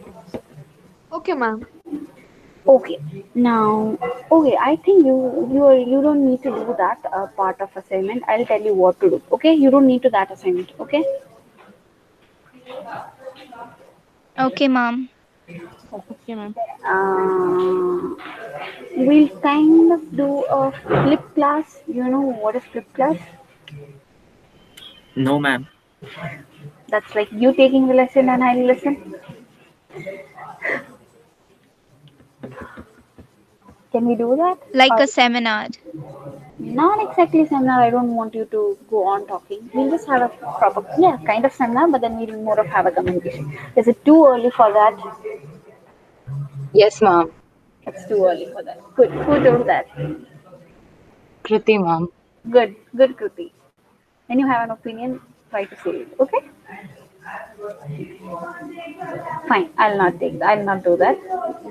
Okay, ma'am. Okay. Now, okay, I think you don't need to do that part of assignment. I'll tell you what to do. Okay, you don't need to that assignment. Okay. Okay, ma'am. Okay, ma'am. Uh, we'll kind of do a flip class. You know what is flip class? No, ma'am. That's like you taking the lesson and I'll listen. Can we do that? Like Or a seminar. not exactly seminar. I don't want you to go on talking. We'll just have a proper, yeah, kind of seminar, but then we'll more of have a communication. Is it too early for that? Yes, ma'am. It's too early for that. Good. Who told that? Kriti, ma'am. Good. Good, Kruti. When you have an opinion, try to say it. Okay? Fine. I'll not do that.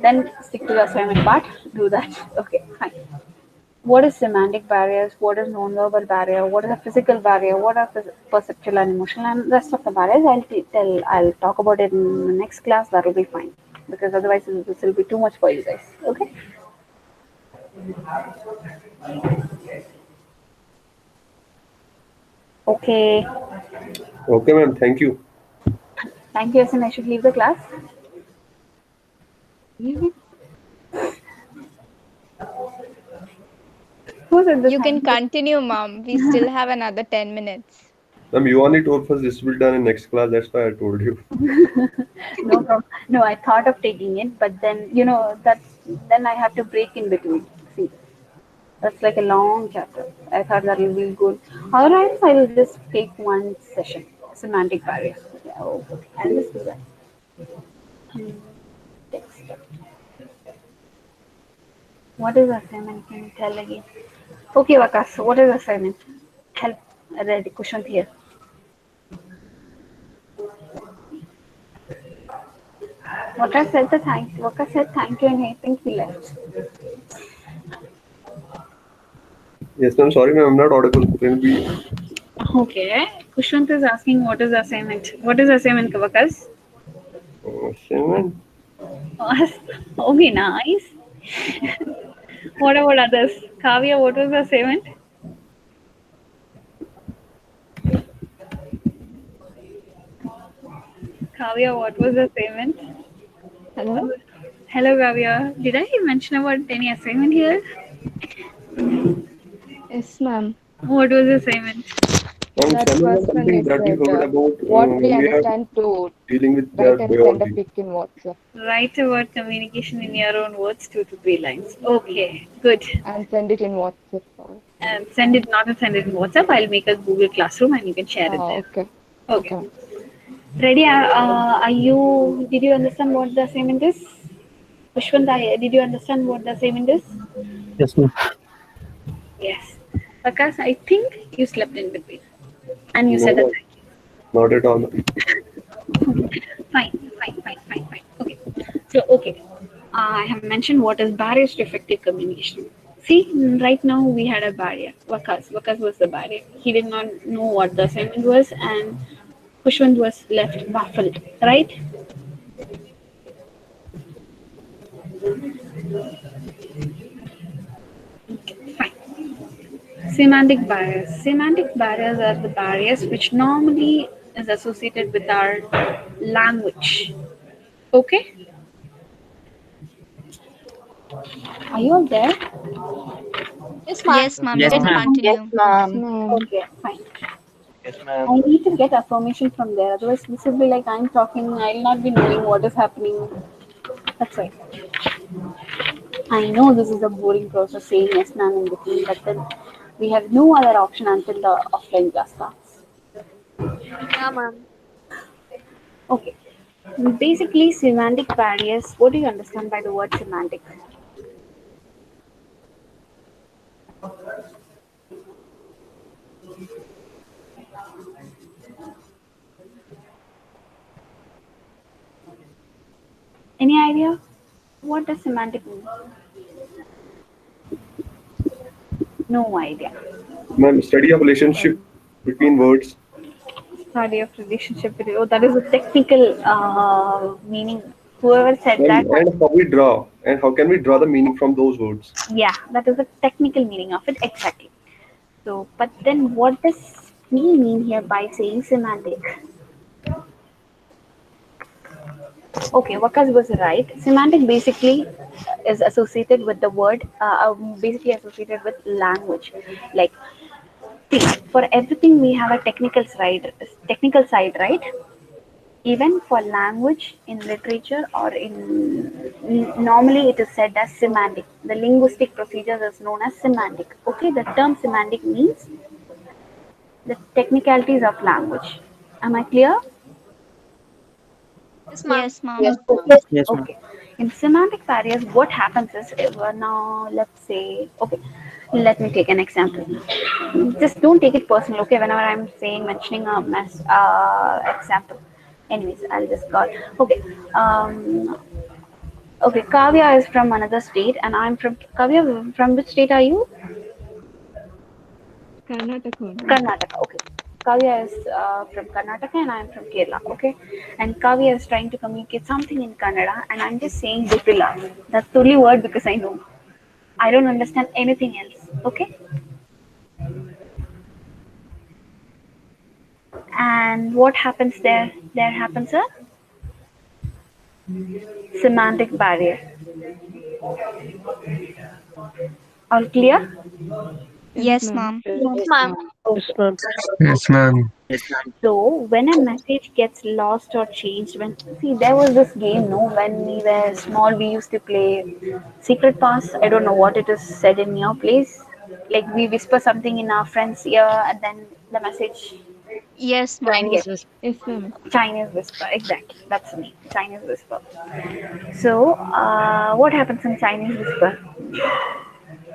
Then stick to the assignment part. Do that. Okay. Fine. What is semantic barriers? What is non-verbal barrier? What is a physical barrier? What are perceptual and emotional? And rest of the barriers, I'll talk about it in the next class. That will be fine because otherwise this will be too much for you guys. Okay? Okay. Okay, ma'am. Thank you. Thank you, Yasin. I should leave the class. Who said this? You can continue, ma'am. We still have another 10 minutes. Ma'am, you only told us this will be done in next class. That's why I told you. No problem. No, I thought of taking it, but then then I have to break in between. See, that's like a long chapter. I thought that will be good. Alright, so I will just take one session. Semantic barriers. Yeah, oh, okay. I'll just do that. Hmm, text. What is assignment? Can you tell again? Okay, Vakas, what is assignment? Help. I read the question here. Vakas said the thank. Vakas said thank you, and I think he left. Yes, ma'am. Sorry, ma'am. I'm not audible. Can you be? Okay. Kushwant is asking what is assignment. What is assignment, Vakas? Assignment. Okay, nice. What about others? Kavya, what was the assignment? Kavya, what was the assignment? Hello? Hello, Kavya. Did I mention about any assignment here? Yes, ma'am. What was the assignment? Ma'am, That assignment first was one something you that you said, heard about what we when we are understand to dealing with write that and send a biology. pic in WhatsApp Write a word communication in your own words, 2 to 3 lines. Okay, good. and send it in WhatsApp. And send it, not send it in WhatsApp. I'll make a Google Classroom and you can share it there. Okay. Okay. Ready? Are you? Did you understand what the assignment is? Pushpant, did you understand what the assignment is? Yes, ma'am. Yes. Because I think you slept in between. And you said Not that. at, not at all. Fine. Okay. So, okay. I have mentioned what is barriers to effective communication. See, right now we had a barrier. Vakas was the barrier. He did not know what the assignment was, and Pushwant was left baffled, right? Semantic barriers. Semantic barriers are the barriers which normally is associated with our language. Okay? Are you all there? Yes, ma'am. Yes, ma'am. You Yes, can ma'am. Yes, continue. Yes, ma'am. ma'am. Okay, fine. Yes, ma'am. I need to get affirmation from there. Otherwise, this will be like I'm talking. I'll not be knowing what is happening. That's right. I know this is a boring process saying yes, ma'am, in between, but then we have no other option until the offline class starts. Yeah, ma'am. Okay. Basically, semantic barriers. What do you understand by the word semantic? Any idea? What does semantic mean? No idea. Ma'am, study of relationship between words. Study of relationship with oh, that is a technical meaning. Whoever said that, And how we draw. And how can we draw the meaning from those words? yeah, that is the technical meaning of it exactly. So, but then what does we mean here by saying semantic? Okay, Wakas was right. Semantic basically is associated with the word, basically associated with language. Like, see, for everything we have a technical side, right? Even for language in literature or normally it is said as semantic. The linguistic procedures is known as semantic. Okay, the term semantic means the technicalities of language. Am I clear? Yes, ma'am. Yes, ma'am. Yes, ma'am. Okay. Yes, ma'am. Okay. In semantic barriers, what happens is now let's say okay, let me take an example. Just don't take it personal, okay? Whenever I'm saying mentioning a example. Anyways, I'll just call okay. Okay, Kavya is from another state, and I'm from Kavya. From which state are you? Karnataka. Karnataka. Okay. Kavya is from Karnataka and I'm from Kerala. Okay. And Kavya is trying to communicate something in Kannada and I'm just saying Gupila. That's the only word because I know. I don't understand anything else. Okay. And what happens there? There happens a semantic barrier. All clear? Yes, Yes, ma'am. ma'am. Yes, Yes, ma'am. ma'am. Okay. Yes, ma'am. Yes, ma'am. So when a message gets lost or changed, when see there was this game, no, when we were small, we used to play secret pass. I don't know what it is said in your place. Like we whisper something in our friend's ear, and then the message Yes, ma'am. gets Chinese whisper. Yes, ma'am. Chinese whisper. Exactly, that's the name. Chinese whisper. So what happens in Chinese whisper?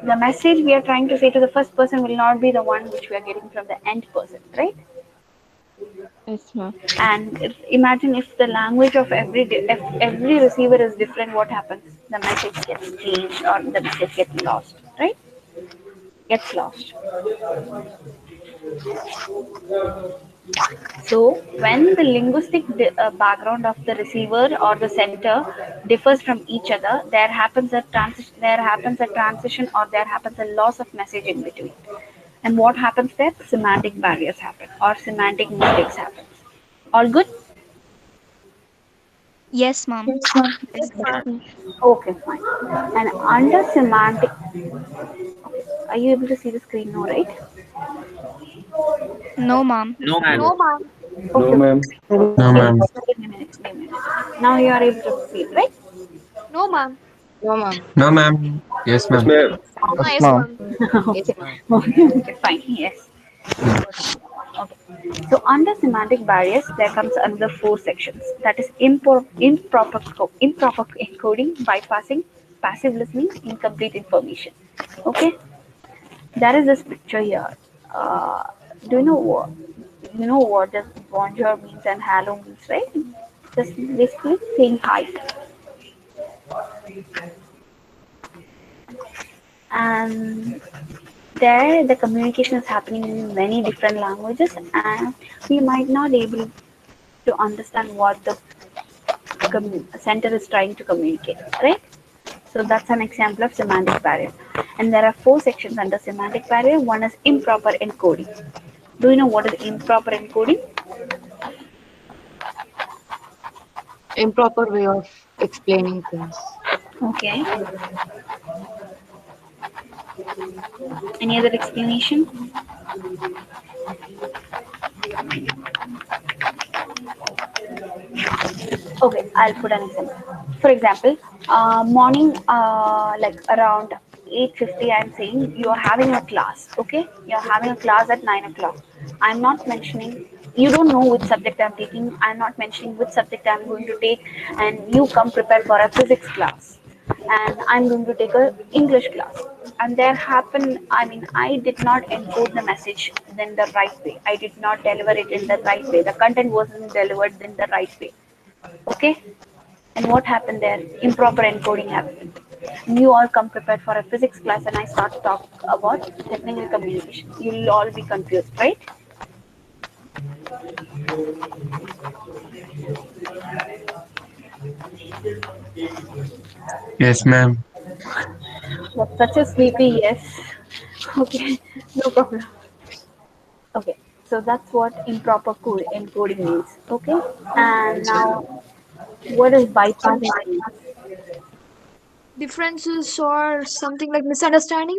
The message we are trying to say to the first person will not be the one which we are getting from the end person, right? Yes, ma'am. And imagine if the language of if every receiver is different, what happens? The message gets changed or the message gets lost, right? Gets lost. So when the linguistic background of the receiver or the sender differs from each other, there happens a transition or there happens a loss of message in between. And what happens there? Semantic barriers happen or semantic mistakes happen. All good? Yes, ma'am. Yes, Yes, ma'am. ma'am. Okay, fine. And under semantic, are you able to see the screen now, right? No, ma'am. No, ma'am. No, ma'am. No, Okay. ma'am. No, Give, ma'am. give me a minute. Give me a minute. Now you are able to see it, right? No, ma'am. No, ma'am. No, ma'am. Yes, Yes, ma'am. ma'am. Ah, Yes, yes, ma'am. ma'am. Yes, Okay. ma'am. Okay, fine. Yes. Okay. So under semantic barriers, there comes another four sections. That is improper encoding, bypassing, passive listening, incomplete information. Okay. There is this picture here. Uh, do you know what does bonjour means and hello means, right? Just basically saying hi. And there the communication is happening in many different languages, and we might not able to understand what the center is trying to communicate, right? So that's an example of semantic barrier. And there are four sections under semantic barrier. One is improper encoding. Do you know what is improper encoding? Improper way of explaining things. Okay. Any other explanation? Okay, I'll put an example. For example, morning, like around 8:50, I'm saying you are having a class. Okay, you're having a class at 9 o'clock. I'm not mentioning. You don't know which subject I'm taking. I'm not mentioning which subject I'm going to take, and you come prepared for a physics class, and I'm going to take a English class. And there happened. I mean, I did not encode the message in the right way. I did not deliver it in the right way. The content wasn't delivered in the right way. Okay, and what happened there? Improper encoding happened. You all come prepared for a physics class, and I start to talk about technical communication. You'll all be confused, right? Yes, ma'am. That's such a sleepy yes. Okay, no problem. Okay, so that's what improper encoding means. Okay, and now what is bypassing means? Differences or something like misunderstanding?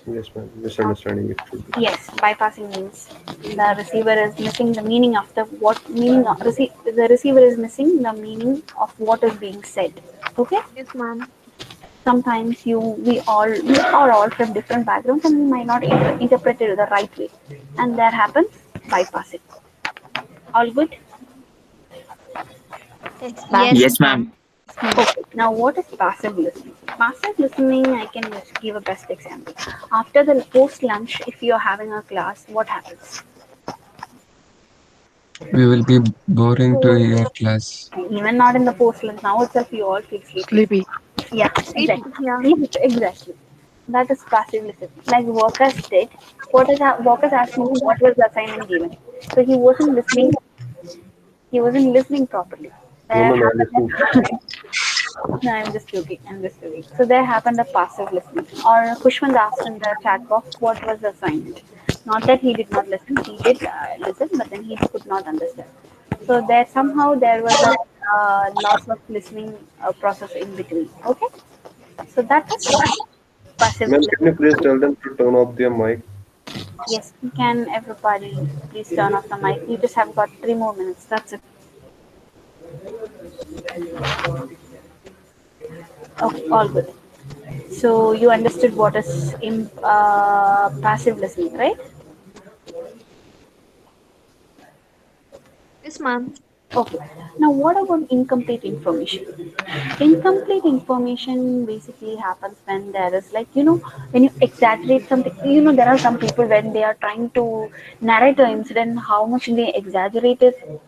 Yes, ma'am. Misunderstanding it should be. Yes, bypassing means the receiver is missing the meaning of the what meaning of the receiver is missing the meaning of what is being said. Okay, Yes, ma'am. sometimes we are all from different backgrounds and we might not interpret it the right way, and that happens bypassing. All good. Yes, Yes, yes, ma'am. ma'am. Okay, now what is passive listening? Passive listening, I can just give a best example. After the post lunch, if you're having a class, what happens? We will be boring to your class. Even not in the post lunch, now itself you all feel sleepy. Sleepy. Yeah, Sleepy. exactly. Yeah. Exactly. That is passive listening. Like workers did, workers asked me what was the assignment given. So he wasn't listening properly. No, There ma'am. I'm happened listening. no, I'm just joking. I'm just joking. So there happened a passive listening. Or Kushwant asked in the chat box what was the assignment. Not that he did not listen. He did listen, but then he could not understand. So there somehow there was a loss of listening process in between. Okay. So that is passive Ma'am, can listening. you please tell them to turn off their mic? Yes, can everybody please turn off the mic? You just have got 3 more minutes. That's it. Okay, all good. So you understood what is passive listening, right? Yes, ma'am. Okay. Now, what about incomplete information? Incomplete information basically happens when there is, like, when you exaggerate something. There are some people when they are trying to narrate an incident, how much they exaggerate it.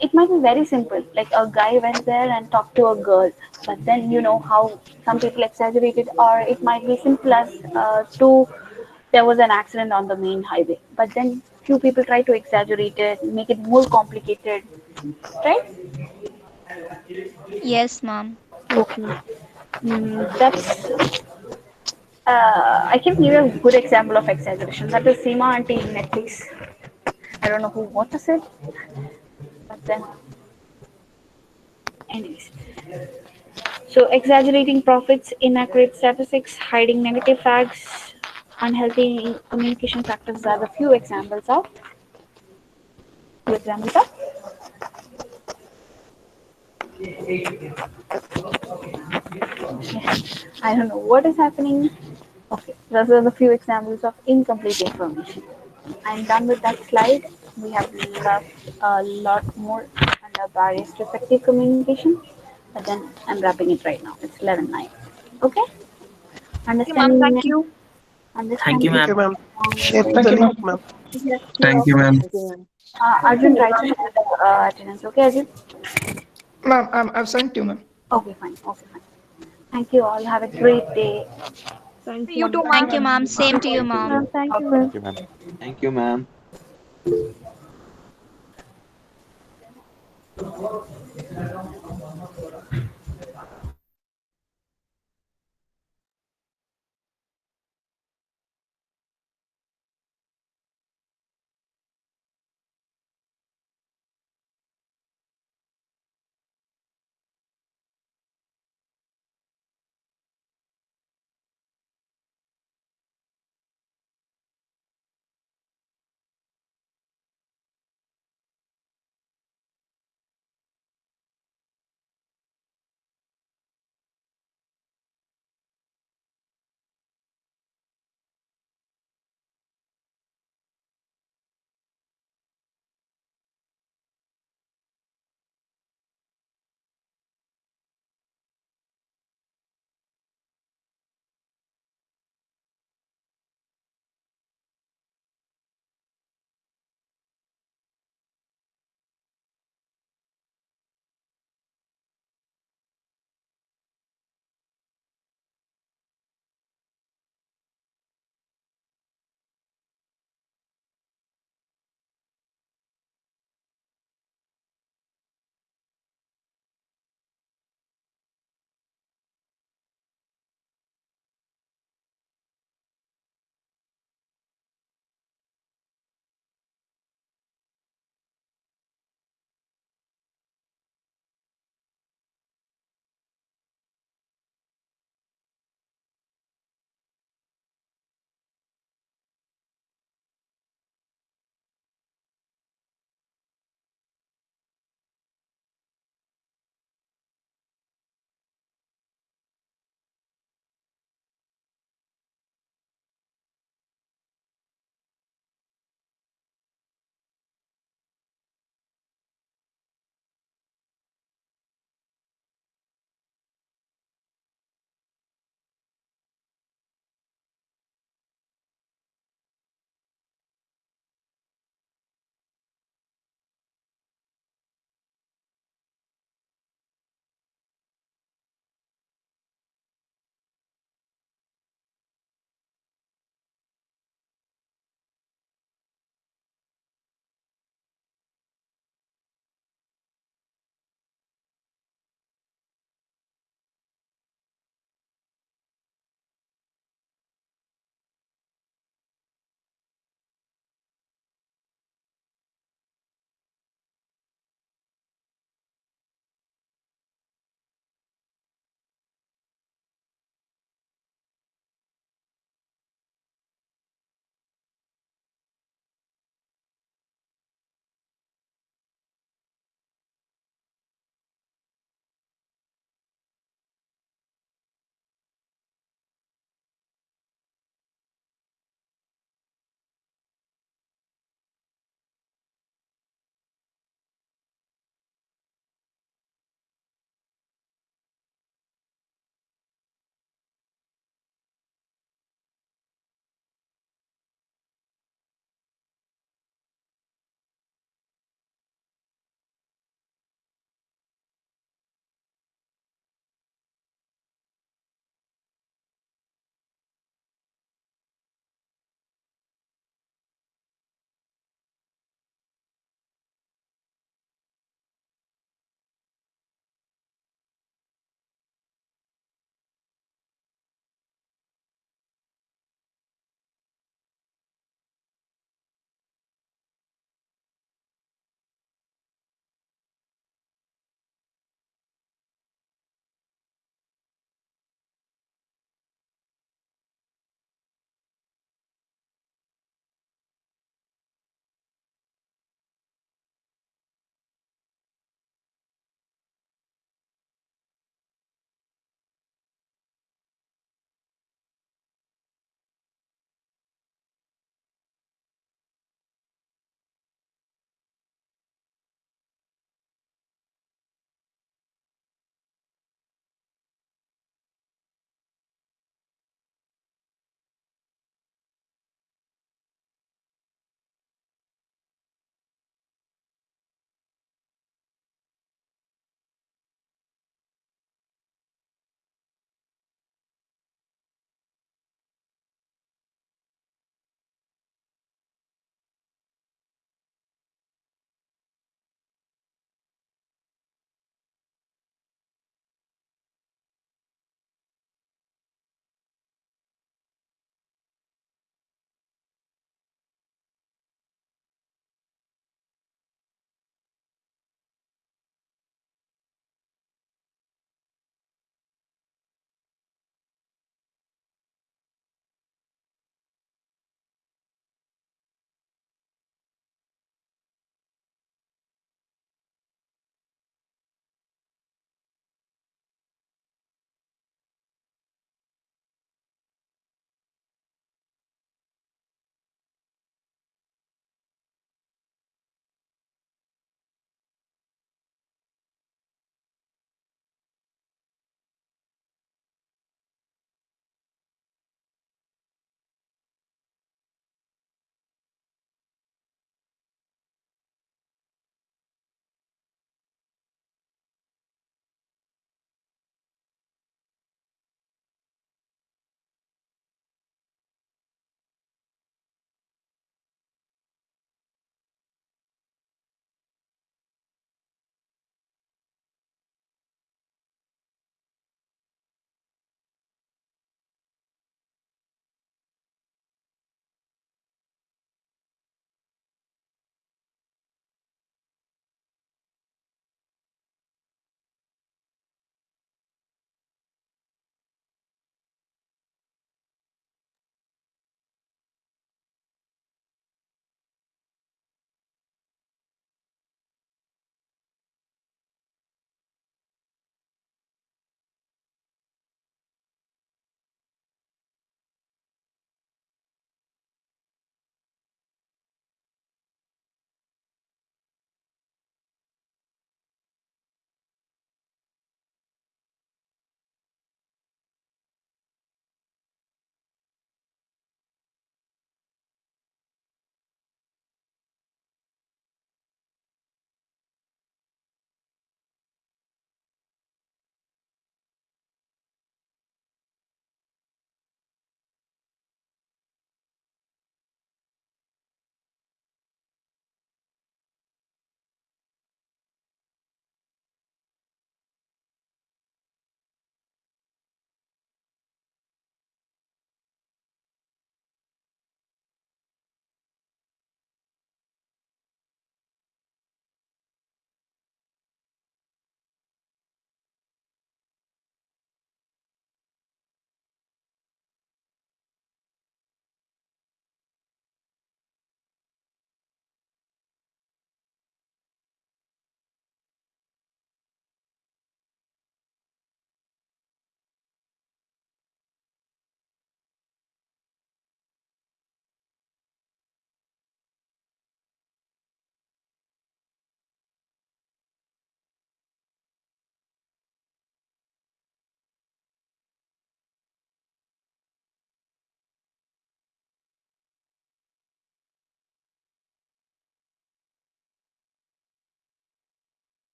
It might be very simple, like a guy went there and talked to a girl, but then you know how some people exaggerate it, or it might be simple as to there was an accident on the main highway, but then few people try to exaggerate it, make it more complicated, right? Yes, mom. Okay. That's I can give you a good example of exaggeration. That is Seema auntie in Netflix. I don't know who watches it, but then, anyways. So exaggerating profits, inaccurate statistics, hiding negative facts, unhealthy communication practices are the few examples of. I don't know what is happening. Okay, those are the few examples of incomplete information. I'm done with that slide. We have left a lot more under barriers to effective communication, but then I'm wrapping it right now. It's 11:09. Okay, Okay, ma'am. understanding Thank it. you. Thank you, Understanding Thank it. you, ma'am. ma'am. Yeah, Good thank you, luck, ma'am. ma'am. Thank you, ma'am. Thank you, ma'am. Arjun, try to share the attendance. Okay, Arjun? Ma'am, I've sent you, ma'am. Okay, fine. Okay, fine. Thank you all. Have a great day. Thank you, You too, ma'am. Thank ma'am. you, mom. Same to you, Thank you, mom. ma'am. Thank you, Okay. ma'am. Thank you, ma'am. Thank you, ma'am.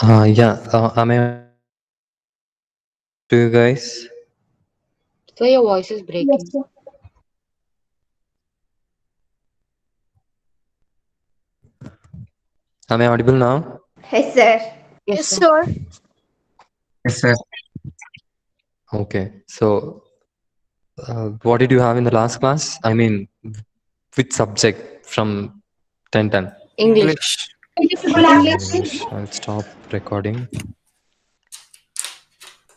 Yeah, am I to you guys? So your voice is Yes, breaking. sir. Am I audible now? Yes, sir. Yes, Yes, sir. sir. Yes, sir. Okay, so what did you have in the last class? I mean, which subject from 1010? English. English. Okay, English. I'll stop recording.